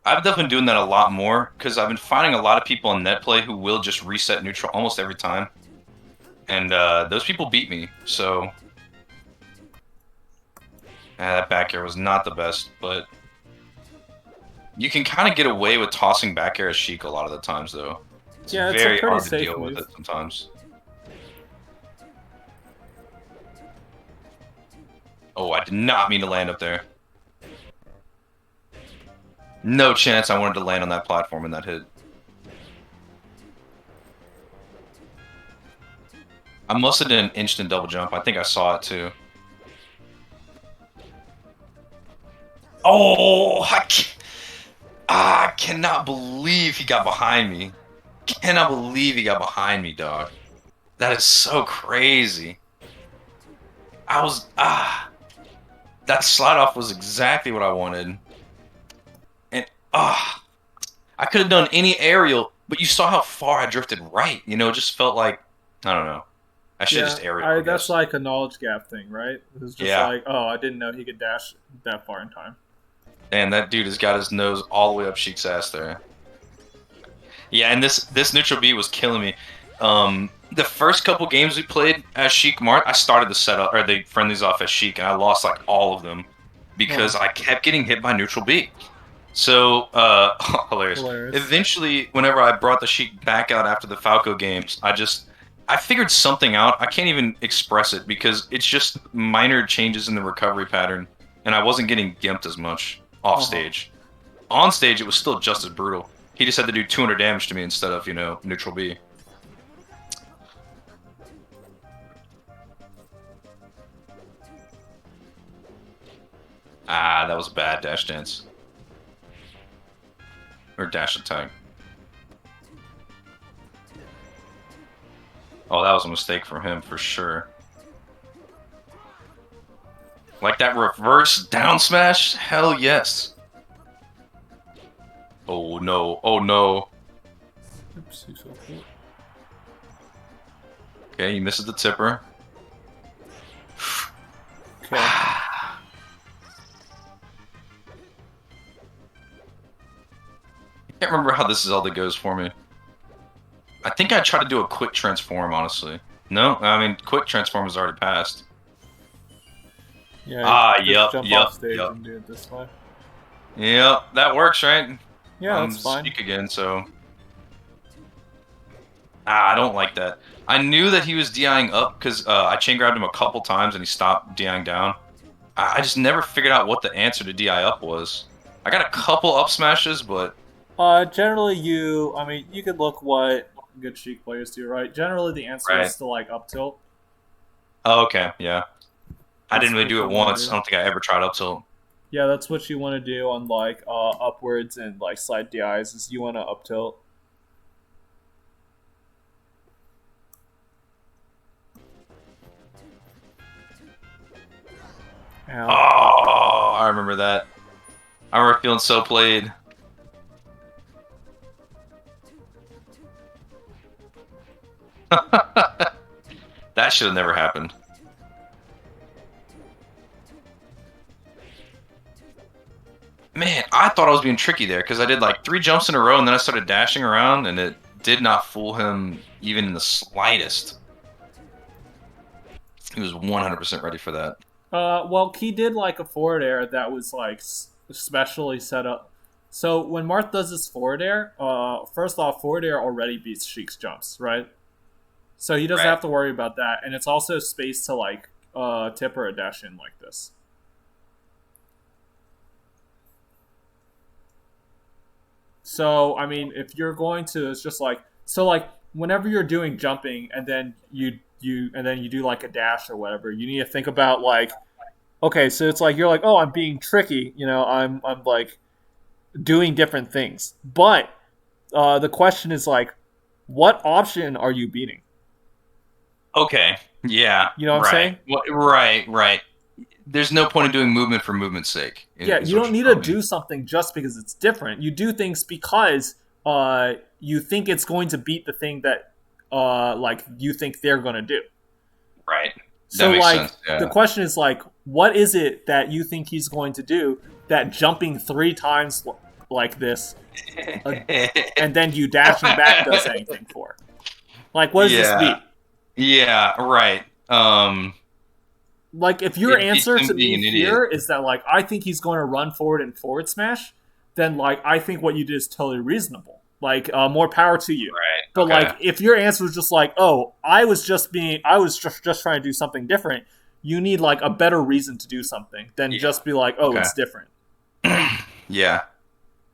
I've definitely been doing that a lot more because I've been finding a lot of people on netplay who will just reset neutral almost every time, and those people beat me. So that back air was not the best, but you can kind of get away with tossing back air as Sheik a lot of the times, though. It's Yeah, it's a very pretty hard to safe deal with move. it sometimes. Oh, I did not mean to land up there. No chance I wanted to land on that platform in that hit. I must have done an instant double jump. I think I saw it too. Oh, I cannot believe he got behind me. Cannot believe he got behind me, dog. That is so crazy. I was that slide off was exactly what I wanted. And I could have done any aerial, but you saw how far I drifted right. You know, it just felt like I don't know. I should have Yeah, just aerial, I I that's guess. like a knowledge gap thing, right? It's just Yeah. like, oh, I didn't know he could dash that far in time. And that dude has got his nose all the way up Sheik's ass there. Yeah, and this neutral B was killing me. The first couple games we played as Sheik Mart, I started the setup or the friendlies off as Sheik, and I lost like all of them because Oh, I kept getting hit by neutral B. So hilarious. hilarious. Eventually, whenever I brought the Sheik back out after the Falco games, I figured something out. I can't even express it because it's just minor changes in the recovery pattern, and I wasn't getting gimped as much off Uh huh. stage. On stage, it was still just as brutal. He just had to do 200 damage to me instead of, neutral B. Ah, that was a bad dash dance. Or dash attack. Oh, that was a mistake from him for sure. Like that reverse down smash? Hell yes. Oh no, oh no. Oops, he's so cool. Okay, he misses the tipper. Okay. I can't remember how this Zelda goes for me. I think I tried to do a quick transform, honestly. No, I mean, quick transform is already passed. Yeah, Ah, just yep, jump yep, off stage yep. and do it this way. Yep, that works, right? Yeah, I'm that's fine. Speak again, so... I don't like that. I knew that he was DIing up because I chain grabbed him a couple times and he stopped DIing down. I just never figured out what the answer to DI up was. I got a couple up smashes, but... Generally, I mean, you could look what good Sheik players do, right? Generally, the answer Right. is to, like, up tilt. Oh, okay, yeah. I didn't That's really what do you it want to once. do. I don't think I ever tried up tilt. Yeah, that's what you want to do on, like, upwards and, like, side DIs, is you want to up tilt. Oh, Ow. I remember that. I remember feeling so played. That should have never happened. Man, I thought I was being tricky there because I did like 3 jumps in a row and then I started dashing around and it did not fool him even in the slightest. He was 100% ready for that. Well, he did like a forward air that was like specially set up. So when Marth does his forward air, first off, forward air already beats Sheik's jumps, right? So he doesn't Right. have to worry about that, and it's also space to like tip or a dash in like this. So I mean, if you're going to, it's just like so like whenever you're doing jumping and then you do like a dash or whatever, you need to think about like okay, so it's like you're like oh I'm being tricky, I'm like doing different things, but the question is like what option are you beating? Okay. Yeah. You know what I'm Right. saying? Right. Right. There's no point in doing movement for movement's sake. Yeah, Is you what don't you're need to telling me. do something just because it's different. You do things because you think it's going to beat the thing that like you think they're going to do. Right. That So makes like sense. the Yeah. question is like what is it that you think he's going to do that jumping 3 times like this uh, and then you dashing back does anything for? Like what does this Yeah. beat? Yeah. Right. Like if your It beats answer him to being me an idiot. here is that like I think he's going to run forward and forward smash, then like I think what you did is totally reasonable. Like more power to you. Right. But Okay. like if your answer was just like, oh, I was just trying to do something different, you need like a better reason to do something than Yeah. just be like, oh, Okay. it's different. Yeah.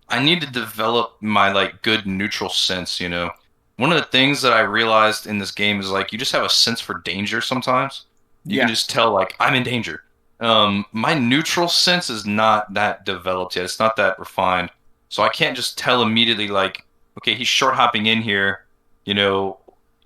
I need to develop my like good neutral sense, you know. One of the things that I realized in this game is like you just have a sense for danger sometimes. You can Yeah. just tell like I'm in danger. My neutral sense is not that developed yet. It's not that refined. So I can't just tell immediately like, okay, he's short hopping in here, you know,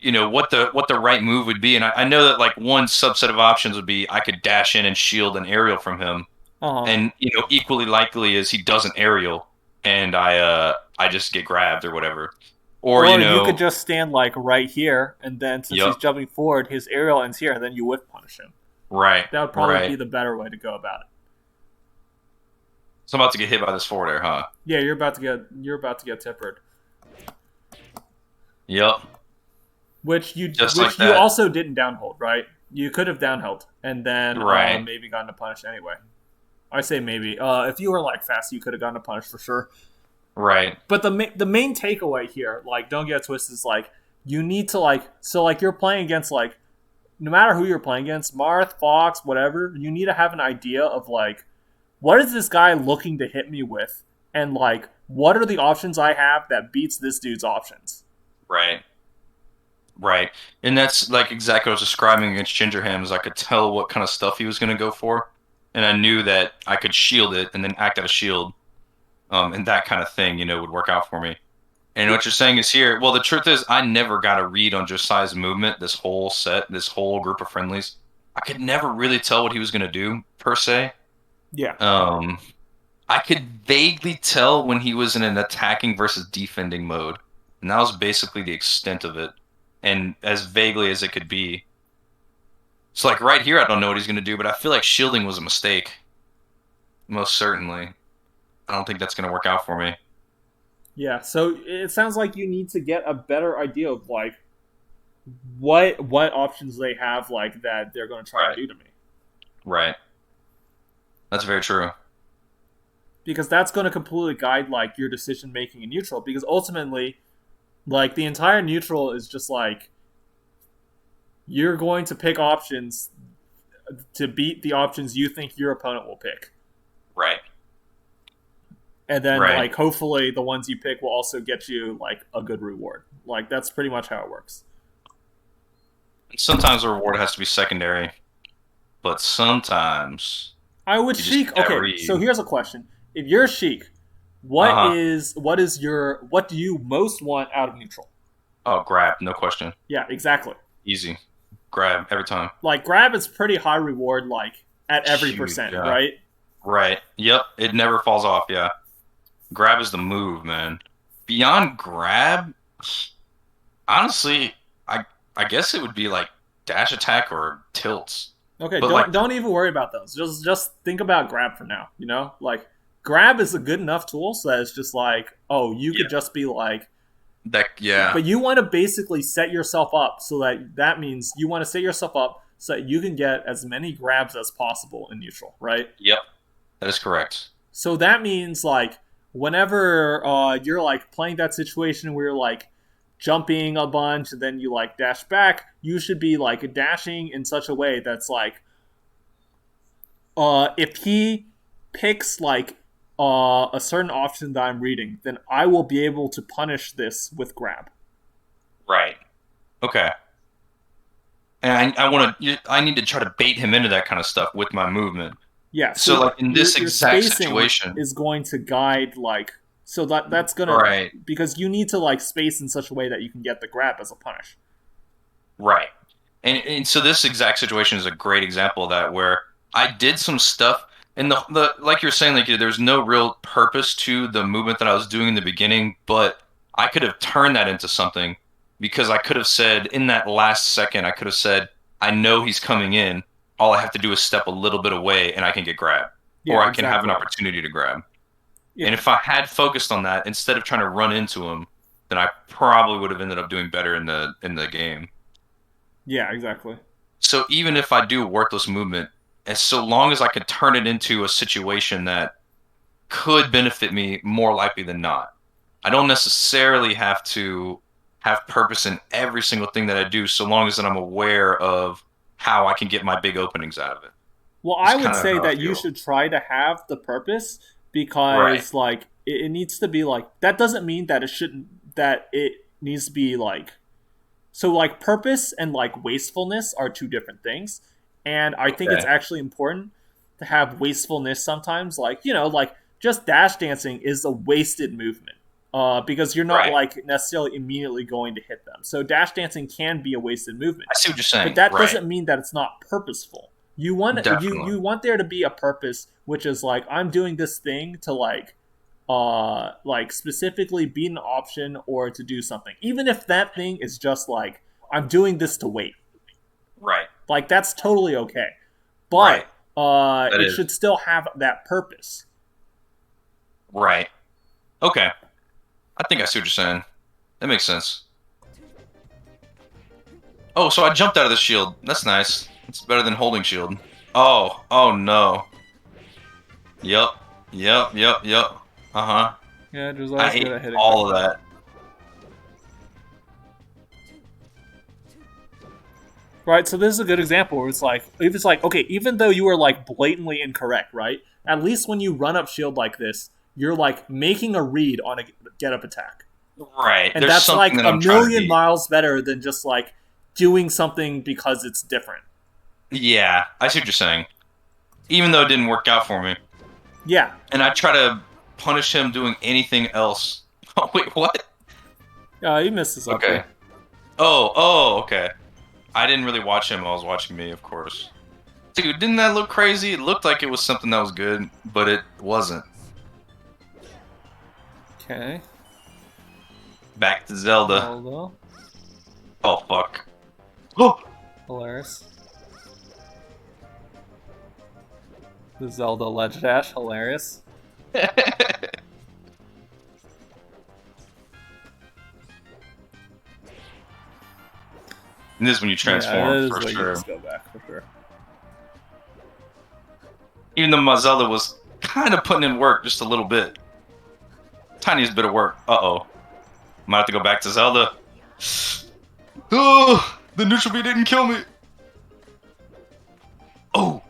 what the right move would be. And I know that like one subset of options would be I could dash in and shield an aerial from him, Uh huh. and equally likely is he doesn't aerial and I just get grabbed or whatever, or Or you could just stand like right here, and then since yep, he's jumping forward, his aerial ends here, and then you whiff punish him. right, That would probably right. be the better way to go about it. So I'm about to get hit by this forward air, huh? Yeah, you're about to get tippered. Yep, just like Which you that. also didn't downhold, right? You could have downheld and then Right, maybe gotten a punish anyway. I say maybe. If you were like fast, you could have gotten a punish for sure. right. But the main takeaway here, like, don't get twisted, is like you need to like so like you're playing against like no matter who you're playing against, Marth, Fox, whatever. You need to have an idea of like what is this guy looking to hit me with, and like what are the options I have that beats this dude's options. Right, right. And that's like exactly what I was describing against Gingerham is I could tell what kind of stuff he was going to go for, and I knew that I could shield it and then act out a shield, and that kind of thing, would work out for me. And what you're saying is here. Well, the truth is, I never got a read on Josiah's movement. This whole set, this whole group of friendlies, I could never really tell what he was going to do per se. Yeah. Um, I could vaguely tell when he was in an attacking versus defending mode, and that was basically the extent of it, and as vaguely as it could be. So, like right here, I don't know what he's going to do, but I feel like shielding was a mistake, most certainly. I don't think that's going to work out for me. Yeah, so it sounds like you need to get a better idea of like what options they have like that they're going to try and Right. do to me, Right. That's very true. because that's going to completely guide like your decision making in neutral. Because ultimately, like the entire neutral is just like you're going to pick options to beat the options you think your opponent will pick, Right. and then Right. like hopefully the ones you pick will also get you like a good reward. Like that's pretty much how it works. Sometimes the reward has to be secondary, but sometimes I would you just Sheik. get that Okay, so read. here's a question: if you're Sheik, Uh-huh. what do you most want out of neutral? Oh, grab, no question. Yeah, exactly. Easy. Grab every time. Like grab is pretty high reward, like at every Huge, percent, yeah. right? Right. Yep. It never falls off, yeah. Grab is the move, man. Beyond grab, honestly, I I guess it would be like dash attack or tilts. Okay, But like don't even worry about those. Just think about grab for now. You know, like grab is a good enough tool so that it's just like, oh, you yeah, could just be like, that yeah. but you want to basically set yourself up so that means you want to set yourself up so that you can get as many grabs as possible in neutral, right? Yep, that is correct. So that means like whenever you're like playing that situation where you're like jumping a bunch and then you like dash back, you should be like dashing in such a way that's like if he picks like a certain option that I'm reading, then I will be able to punish this with grab. Right. Okay. And I want to. I need to try to bait him into that kind of stuff with my movement. Yeah, So, so like in this your exact spacing situation, is going to guide like so that's gonna right, because you need to like space in such a way that you can get the grab as a punish. right, and so this exact situation is a great example of that where I did some stuff, and the like you're saying, like there's no real purpose to the movement that I was doing in the beginning, but I could have turned that into something because I could have said in that last second, I could have said, I know he's coming in. All I have to do is step a little bit away, and I can get grabbed, or Yeah, I can have an exactly. opportunity to grab. And Yeah, if I had focused on that instead of trying to run into him, then I probably would have ended up doing better in the game. yeah, exactly. So even if I do a worthless movement, as so long as I can turn it into a situation that could benefit me more likely than not. I don't necessarily have to have purpose in every single thing that I do, so long as that I'm aware of how I can get my big openings out of it. Well, It's I would kind of say how I that you feel. should try to have the purpose Right. because like it needs to be like that doesn't mean that it shouldn't that it needs to be like so like purpose and like wastefulness are two different things. And I think it's Okay. actually important to have wastefulness sometimes. Like, like just dash dancing is a wasted movement. Because you're not Right. like necessarily immediately going to hit them. So dash dancing can be a wasted movement. I see what you're But saying. that Right. doesn't mean that it's not purposeful. You Definitely. want there to be a purpose, which is like I'm doing this thing to like specifically beat an option or to do something. Even if that thing is just like I'm doing this to wait. Right. Like that's totally okay. Right. But That it is. should still have that purpose. Right. Okay. I think I see what you're saying. That makes sense. Oh, so I jumped out of the shield. That's nice. It's better than holding shield. Oh, oh no. Yep. Yep, yep, yep. Uh-huh. Yeah, I Josiah's good hate at hitting all of quickly. that. Right, so this is a good example where it's like if it's like, okay, even though you were like blatantly incorrect, right? At least when you run up shield like this, you're like making a read on a get up attack. Right. And There's that's something like that a I'm trying to million beat. miles better than just like doing something because it's different. Yeah, I see what you're saying. Even though it didn't work out for me. Yeah. And I try to punish him doing anything else. Oh, wait, what? You missed this up Okay. there. Oh, okay. I didn't really watch him. I was watching me, of course. Dude, didn't that look crazy? It looked like it was something that was good, but it wasn't. Okay. Back to Zelda. Zelda. Oh, fuck. Oh! Hilarious. The Zelda Ledge Dash. Hilarious. And this is when you Yeah, transform, that is for where you sure. just go back for sure. Even though my Zelda was kind of putting in work just a little bit. Tiniest bit of work. Uh-oh. Might have to go back to Zelda. Oh, the neutral B didn't kill me. Oh,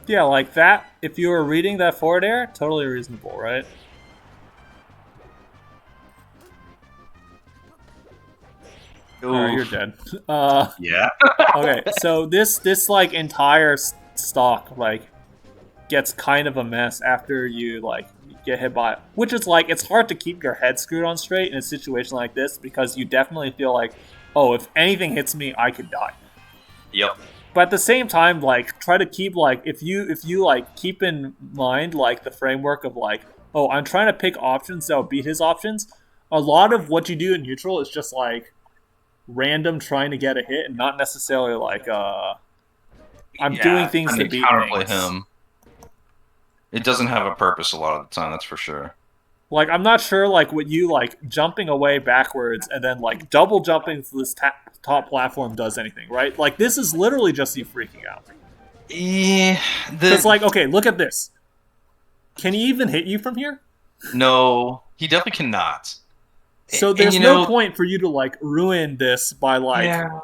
Yeah, like that. If you were reading that forward air, totally reasonable, right? Alright, you're oof. dead. Yeah. Okay, so this like entire stock like gets kind of a mess after you like get hit by it. Which is like it's hard to keep your head screwed on straight in a situation like this because you definitely feel like, oh, if anything hits me, I could die. Yep. But at the same time, like try to keep like if you like keep in mind like the framework of like, oh, I'm trying to pick options that will beat his options. A lot of what you do in neutral is just like random trying to get a hit and not necessarily like I'm doing Yeah. things I to mean, beat counterplay things. him. It doesn't have a purpose a lot of the time, that's for sure. Like I'm not sure like what you like jumping away backwards and then like double jumping to this top platform does anything, right? Like this is literally just you freaking out. Yeah, Because the like okay, look at this. Can he even hit you from here? no, he definitely cannot. So And there's you no know, point for you to like ruin this by like yeah,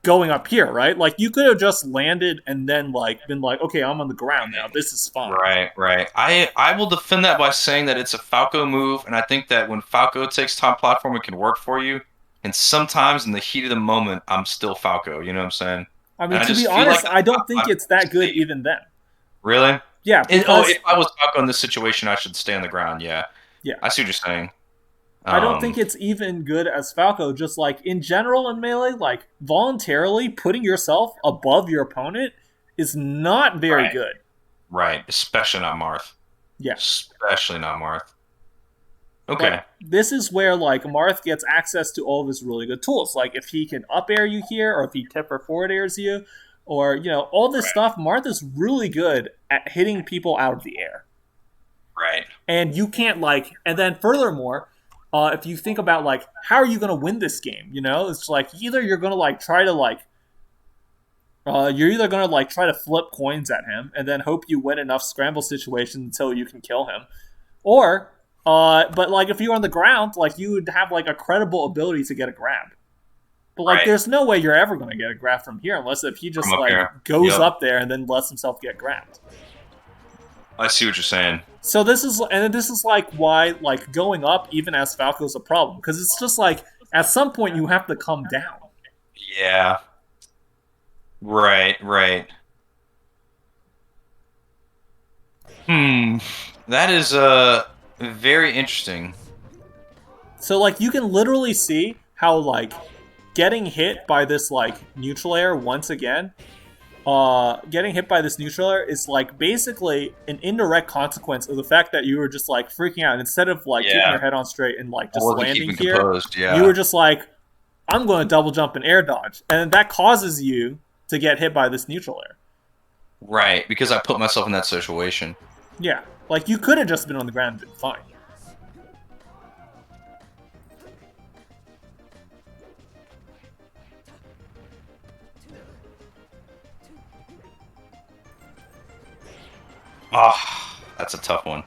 going up here, right? Like you could have just landed and then like been like, okay, I'm on the ground now. This is fine. right, right. I will defend that by saying that it's a Falco move, and I think that when Falco takes top platform, it can work for you. And sometimes in the heat of the moment, I'm still Falco. You know what I'm saying? I And mean, I to be just feel like honest, the I don't top think platform it's that is good safe. even then. Really? Yeah, Oh, because if I was Falco in this situation, I should stay on the ground. Yeah, yeah, I see what you're saying. I don't think Um, it's even good as Falco. Just like in general in melee, like voluntarily putting yourself above your opponent is not very right, good. right. Especially not Marth. Yeah, Especially not Marth. like Okay. this is where like Marth gets access to all of his really good tools. Like if he can up air you here, or if he tip or forward airs you, or you know all this Right. stuff. Marth is really good at hitting people out of the air. Right. And you can't like and then furthermore if you think about like how are you going to win this game, you know, it's like either you're going to like try to like you're either going to like try to flip coins at him and then hope you win enough scramble situations until you can kill him, or but like if you're on the ground, like you would have like a credible ability to get a grab, but like Right. there's no way you're ever going to get a grab from here unless if he From just up like here. goes Yep. up there and then lets himself get grabbed. I see what you're saying. So this is like why like going up even as Falco is a problem, because it's just like at some point you have to come down. Yeah. Right. Right. Hmm. That is very interesting. So like you can literally see how like getting hit by this like neutral air once again, getting hit by this neutral air is like basically an indirect consequence of the fact that you were just like freaking out. Instead of like keeping Yeah. your head on straight and like I just wasn't landing keeping here, composed. you were Yeah. just like, I'm going to double jump and air dodge, and that causes you to get hit by this neutral air. Right. Because I put myself in that situation. Yeah, like you could have just been on the ground and been fine. Ah, that's a tough one.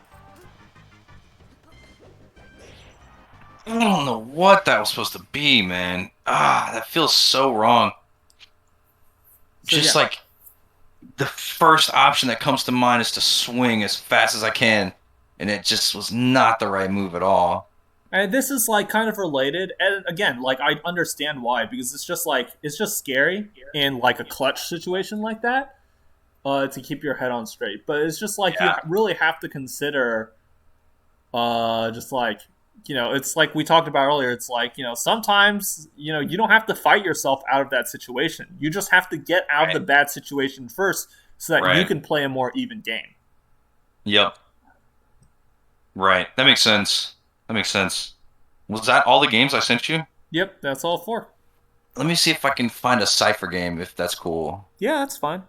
I don't know what that was supposed to be, man. Ah, that feels so wrong. So Just yeah, like the first option that comes to mind is to swing as fast as I can, and it just was not the right move at all. and this is like kind of related, and again, like I understand why, because it's just like it's just scary in like a clutch situation like that, to keep your head on straight. But it's just like you Yeah, really have to consider, just like you know, it's like we talked about earlier. It's like you know, sometimes you know you don't have to fight yourself out of that situation. You just have to get out of right, the bad situation first, so that you right. can play a more even game. Yep, right. That makes sense. That makes sense. Was that all the games I sent you? Yep, that's all four. Let me see if I can find a Cypher game, if that's cool. Yeah, that's fine.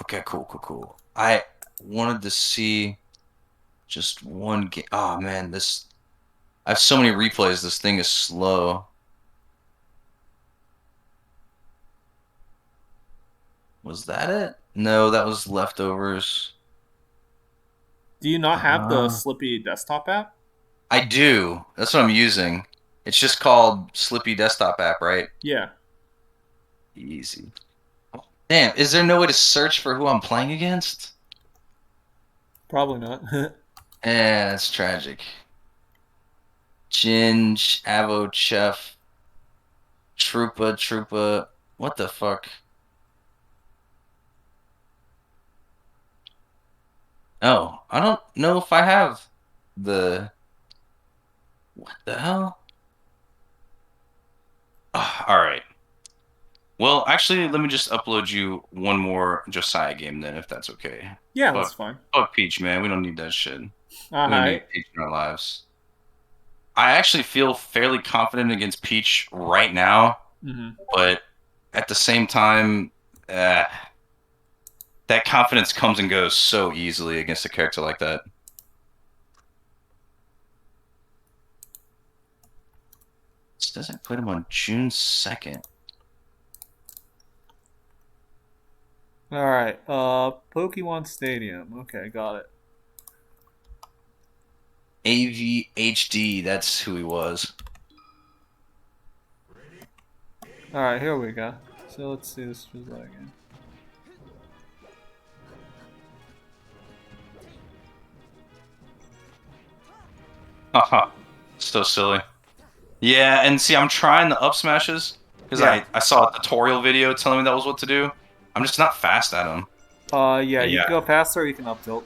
Okay, cool, cool, cool. I wanted to see just one game. Oh man, this I have so many replays. This thing is slow. Was that it? No, that was leftovers. Do you not have the Uh, Slippy desktop app? I do. That's what I'm using. It's just called Slippy Desktop app, right? Yeah, Easy. Damn, is there no way to search for who I'm playing against? probably not. That's tragic. Ginge, Avo, Chef, Troopa, Troopa. What the fuck? Oh, I don't know if I have the. What the hell? Ah, all right. Well, actually, let me just upload you one more Josiah game then, if that's okay. Yeah, that's Fuck, fine. fuck Peach, man. We don't need that shit. All We don't need right. Peach in our lives. I actually feel fairly confident against Peach right now, Mm-hmm. but at the same time, uh, that confidence comes and goes so easily against a character like that. Says I played him on June 2nd. All right. Pokemon Stadium. Okay, got it. AVHD, that's who he was. All right, here we go. So let's see this result again. Haha. So silly. Yeah, and see, I'm trying the up smashes because Yeah. I saw a tutorial video telling me that was what to do. I'm just not fast at them. Yeah, you Yeah. can go faster or you can up tilt.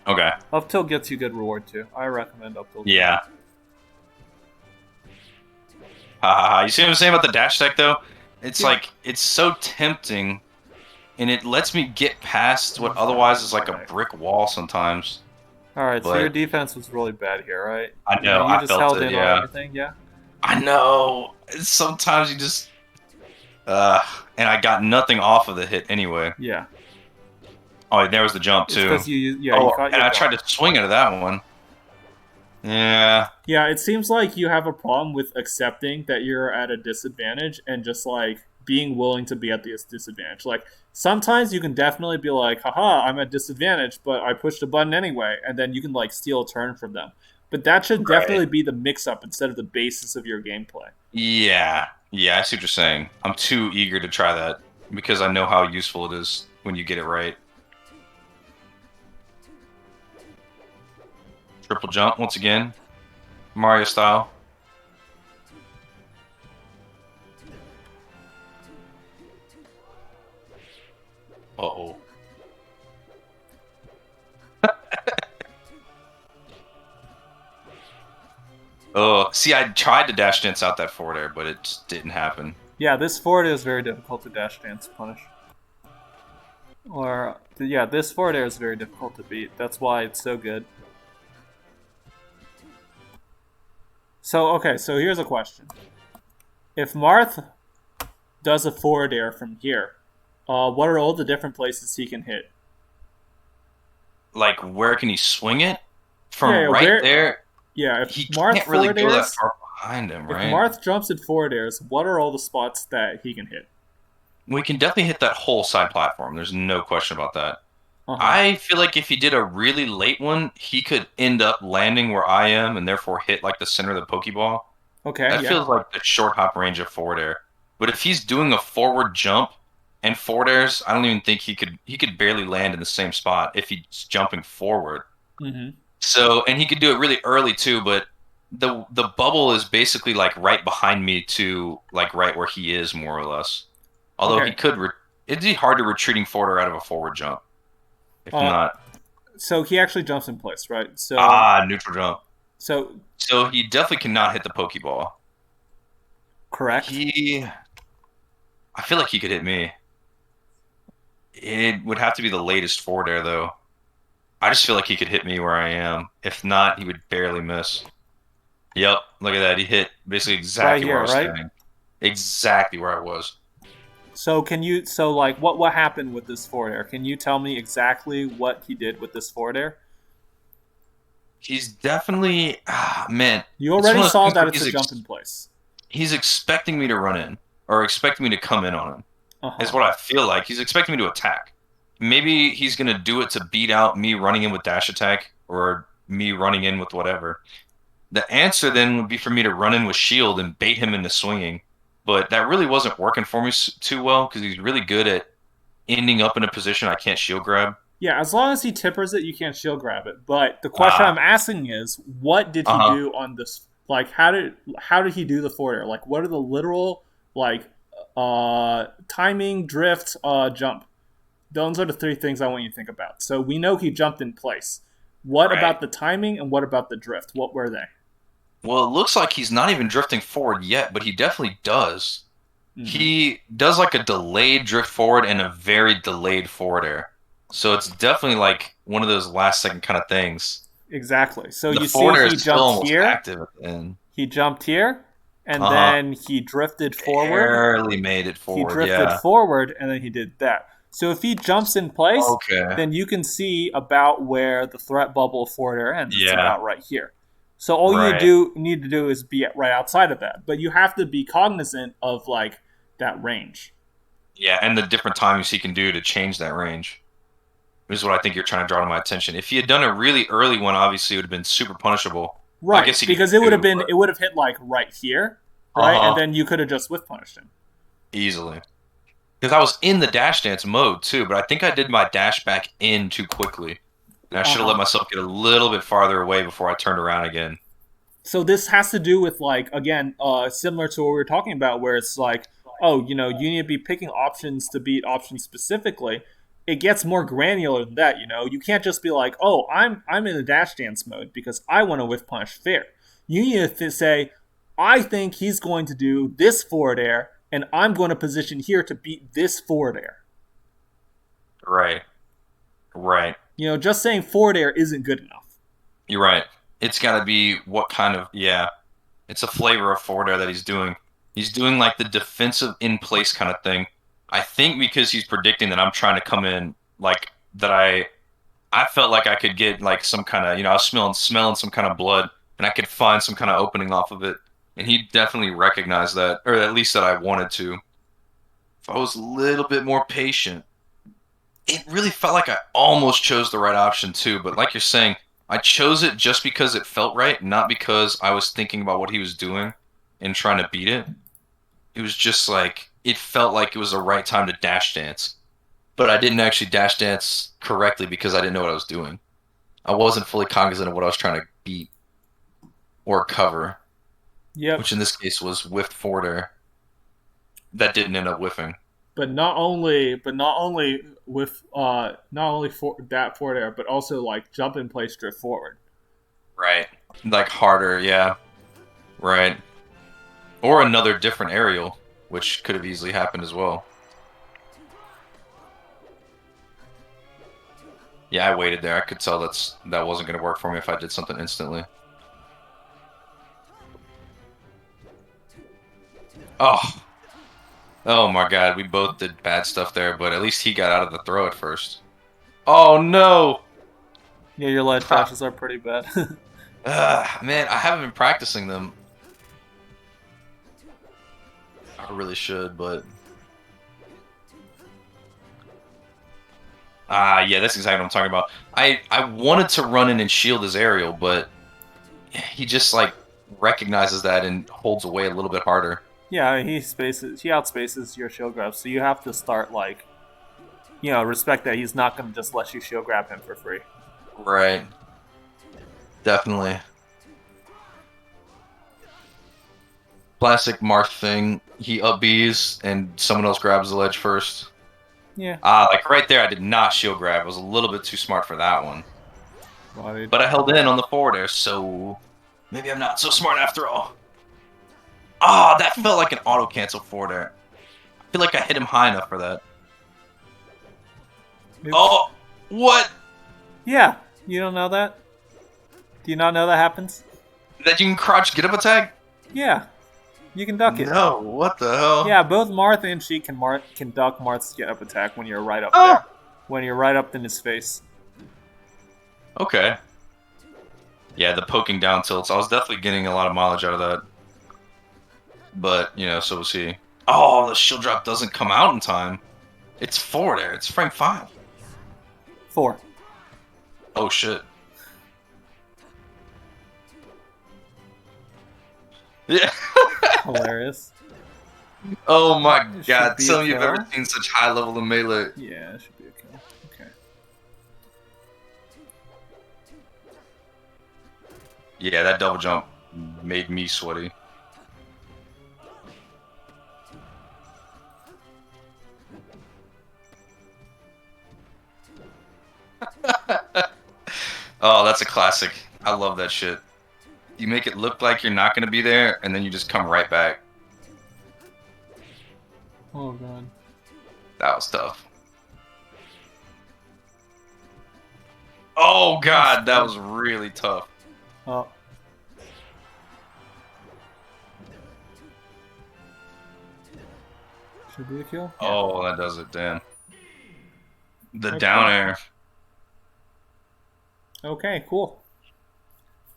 Okay. Up tilt gets you good reward too. I recommend up tilt. Yeah. Ha ha ha. You see what I'm saying about the dash tech though? It's Yeah. like it's so tempting, and it lets me get past what otherwise is like a Right. brick wall sometimes. All right, so your But defense was really bad here, right? I Yeah, know you I just felt held it. in on Yeah. everything. Yeah. I know. Sometimes you just uh, and I got nothing off of the hit anyway. Yeah. Oh, there was the jump It's too. because you Oh, caught and your I tried guard. to swing into that one. Yeah. Yeah, it seems like you have a problem with accepting that you're at a disadvantage and just like being willing to be at this disadvantage. Like sometimes you can definitely be like, haha, I'm at disadvantage, but I pushed a button anyway, and then you can like steal a turn from them. But that should Right. definitely be the mix up instead of the basis of your gameplay. Yeah. Yeah, I see what you're saying. I'm too eager to try that because I know how useful it is when you get it right. Triple jump once again. Mario style. Uh-oh. Oh, see, I tried to dash dance out that forward air, but it just didn't happen. Yeah, this forward air is very difficult to dash dance punish. Or yeah, this forward air is very difficult to beat. That's why it's so good. So okay, so here's a question: if Marth does a forward air from here, what are all the different places he can hit? Like, where can he swing it? Yeah, From yeah, right where? there, Yeah, if he Marth can't really forward go that airs, far behind him, if right? Marth jumps in forward airs, what are all the spots that he can hit? We can definitely hit that whole side platform. There's no question about that. Uh huh. I feel like if he did a really late one, he could end up landing where I am and therefore hit like the center of the Pokeball. Okay. That Yeah. feels like the short hop range of forward air. But if he's doing a forward jump and forward airs, I don't even think he could barely land in the same spot if he's jumping forward. Mm-hmm. So, and he could do it really early too, but the bubble is basically like right behind me to like right where he is more or less. Although he Okay. could it'd be hard to retreating forward out of a forward jump. If Uh, not, so he actually jumps in place, right? neutral jump. So So he definitely cannot hit the Pokeball. correct. I feel like he could hit me. It would have to be the latest forward air though. I just feel like he could hit me where I am. If not, he would barely miss. Yep, look at that. He hit basically Right exactly where I here, was right? standing. Exactly where I was. So can you? So like, what happened with this forward air? Can you tell me exactly what he did with this forward air? He's definitely man. You It's already one of those saw things that where it's a jump in place. he's expecting me to run in or expecting me to come in on him. Uh Is huh. what I feel like. He's expecting me to attack. Maybe he's gonna do it to beat out me running in with dash attack or me running in with whatever. The answer then would be for me to run in with shield and bait him into swinging. But that really wasn't working for me too well because he's really good at ending up in a position I can't shield grab. Yeah, as long as he tippers it, you can't shield grab it. But the question I'm Ah, asking is, what did he uh-huh. do on this? Like, how did he do the forward air? Like, what are the literal like timing, drift, jump? Those are the three things I want you to think about. So we know he jumped in place. What Right. about the timing and what about the drift? What were they? Well, it looks like he's not even drifting forward yet, but he definitely does. Mm-hmm. He does like a delayed drift forward and a very delayed forward air. So it's definitely like one of those last second kind of things. Exactly. So The you see, forward air he is still jumped almost here, active at the end. he jumped here, and Uh-huh. then he drifted forward. Barely made it He forward, drifted yeah. forward, and then he did that. So if he jumps in place, Okay. then you can see about where the threat bubble forward air ends. It's Yeah. about right here. So all Right. you need to do is be right outside of that. But you have to be cognizant of like that range. Yeah, and the different timings he can do to change that range. This is what I think you're trying to draw to my attention. If he had done a really early one, obviously it would have been super punishable. Well, I Right, guess he could because do two, it would have hit like right here, but right, and then you could have just whiff punished him. easily. Because I was in the dash dance mode too, but I think I did my dash back in too quickly. And I Uh should have let huh. myself get a little bit farther away before I turned around again. So this has to do with like again, similar to what we were talking about, where it's like, oh, you need to be picking options to beat options specifically. It gets more granular than that. You can't just be like, oh, I'm in the dash dance mode because I want to whiff punish fair. You need to say, I think he's going to do this forward air, and I'm going to position here to beat this forward air. Right. Right. Just saying forward air isn't good enough. You're right. It's got to be what kind of, yeah. It's a flavor of forward air that he's doing. He's doing like the defensive in place kind of thing. I think because he's predicting that I'm trying to come in like that I felt like I could get like some kind of, I was smelling some kind of blood and I could find some kind of opening off of it. And he definitely recognized that, or at least that I wanted to. If I was a little bit more patient, it really felt like I almost chose the right option too. But like you're saying, I chose it just because it felt right, not because I was thinking about what he was doing and trying to beat it. It was just like it felt like it was the right time to dash dance. But I didn't actually dash dance correctly because I didn't know what I was doing. I wasn't fully cognizant of what I was trying to beat or cover, Yep. which in this case was whiffed forward air. That didn't end up whiffing. But not only with not only for that forward air, but also like jump in place drift forward. Right. Like harder, yeah. Right. Or another different aerial, which could have easily happened as well. Yeah, I waited there. I could tell that wasn't going to work for me if I did something instantly. Oh, oh my God, we both did bad stuff there, but at least he got out of the throw at first. Oh no! Yeah, your ledge dashes are pretty bad. Man, I haven't been practicing them. I really should, but yeah, that's exactly what I'm talking about. I wanted to run in and shield his aerial, but he just like recognizes that and holds away a little bit harder. Yeah, he outspaces your shield grab, so you have to start like respect that he's not going to just let you shield grab him for free. Right. Definitely. Classic Marth thing. He up Bs and someone else grabs the ledge first. Yeah, Like right there, I did not shield grab. I was a little bit too smart for that one. bodied. But I held in on the forward air, so maybe I'm not so smart after all. Ah, that felt like an auto cancel forward air. I feel like I hit him high enough for that. Oops. Oh, what? Yeah, you don't know that? Do you not know that happens? That you can crouch get up attack? Yeah, you can duck it. No, what the hell? Yeah, both Marth and she can duck Marth's get up attack when you're right up Oh, there. When you're right up in his face. okay. Yeah, the poking down tilts. I was definitely getting a lot of mileage out of that. But, so was he. Oh, the shield drop doesn't come out in time. It's forward air. It's frame 5. 4. Oh, shit. Yeah. Hilarious. Oh my It should God. be a Tell me you've ever kill. seen such high level of melee. Yeah, it should be a kill. Okay. Yeah, that double jump made me sweaty. Oh, that's a classic. I love that shit. You make it look like you're not going to be there, and then you just come right back. Oh god. That was tough. Oh That's God, that good. was really tough. Oh. Should be a kill? Yeah. Oh, that does it, damn. The Okay. down air. Okay, cool.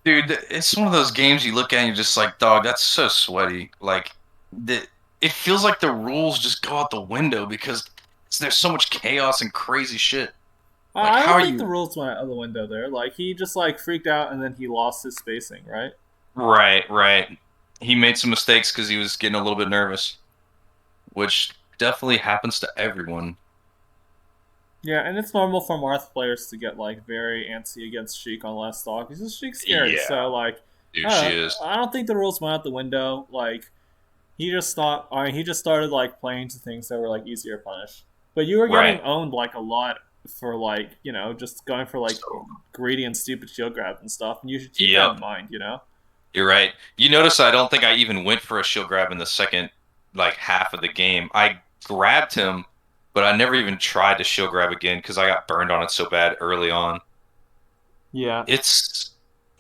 Dude, it's one of those games you look at and you're just like, dog, that's so sweaty. Like, the, it feels like the rules just go out the window because there's so much chaos and crazy shit. Like, I how don't are think the you? rules went out the window there. Like he just like freaked out and then he lost his spacing, right? Right, right. He made some mistakes because he was getting a little bit nervous, which definitely happens to everyone. Yeah, and it's normal for Marth players to get like very antsy against Sheik on last stock because Sheik's scary. Yeah, So like, dude, she is. I don't think the rules went out the window. Like he just thought, I mean, he just started like playing to things that were like easier to punish. But you were Right. getting owned like a lot for like just going for like So, greedy and stupid shield grab and stuff, and you should keep that yep. in mind. You know. You're right. You notice I don't think I even went for a shield grab in the second like half of the game. I grabbed him, but I never even tried to shield grab again because I got burned on it so bad early on. Yeah. It's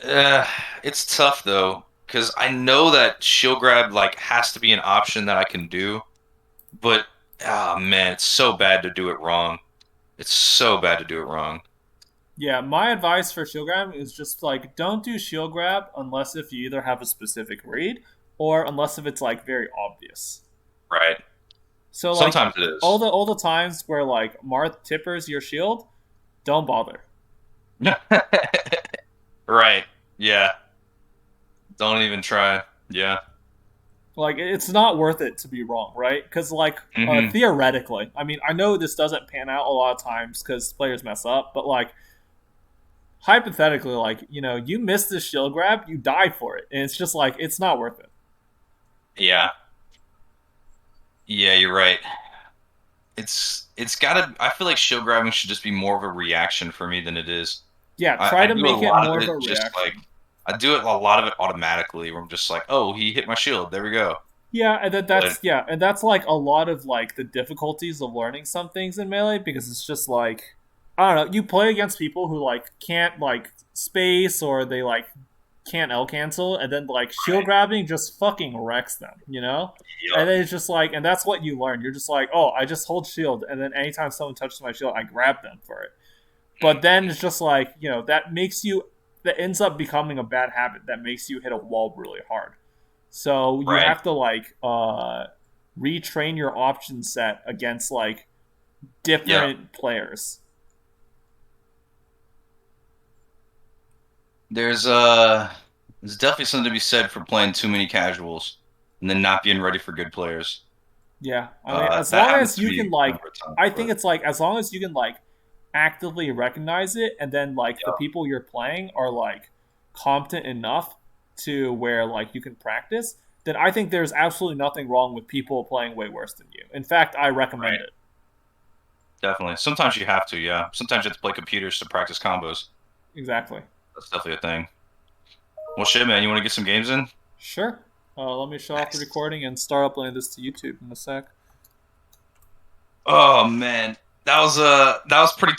uh, it's tough though because I know that shield grab like has to be an option that I can do, but ah man, it's so bad to do it wrong. It's so bad to do it wrong. Yeah, my advice for shield grab is just like don't do shield grab unless if you either have a specific read or unless if it's like very obvious. Right. So like Sometimes it is. all the times where like Marth tippers your shield, don't bother. Right. Yeah. Don't even try. Yeah. Like it's not worth it to be wrong, right? Because like Hmm. theoretically, I mean, I know this doesn't pan out a lot of times because players mess up, but like hypothetically, like you miss this shield grab, you die for it, and it's just like it's not worth it. Yeah. Yeah, you're right. It's gotta. I feel like shield grabbing should just be more of a reaction for me than it is. Yeah, I try to do a make it lot of more of it a just like reaction. I do it a lot of it automatically where I'm just like, oh, he hit my shield. There we go. Yeah, and But that's like a lot of like the difficulties of learning some things in melee because it's just like I don't know, you play against people who like can't like space or they like can't L cancel and then like shield right. grabbing just fucking wrecks them, you know? And Yep. then it's just like and that's what you learn. You're just like, oh, I just hold shield and then anytime someone touches my shield, I grab them for it. But then it's just like, that makes you that ends up becoming a bad habit that makes you hit a wall really hard. So you Right. have to like retrain your option set against like Yep. different players. There's uh there's definitely something to be said for playing too many casuals and then not being ready for good players. Yeah, I mean, as That long happens as to you can me a like, number of times, I think but it's like as long as you can like actively recognize it, and then like the yep. people you're playing are like competent enough to where like you can practice, then I think there's absolutely nothing wrong with people playing way worse than you. In fact, I recommend Right. it. Definitely. Sometimes you have to, yeah. Sometimes you have to play computers to practice combos. Exactly. That's definitely a thing. Well, shit, man. You want to get some games in? Sure. Let me shut off the Nice. recording and start uploading this to YouTube in a sec. Oh man, that was pretty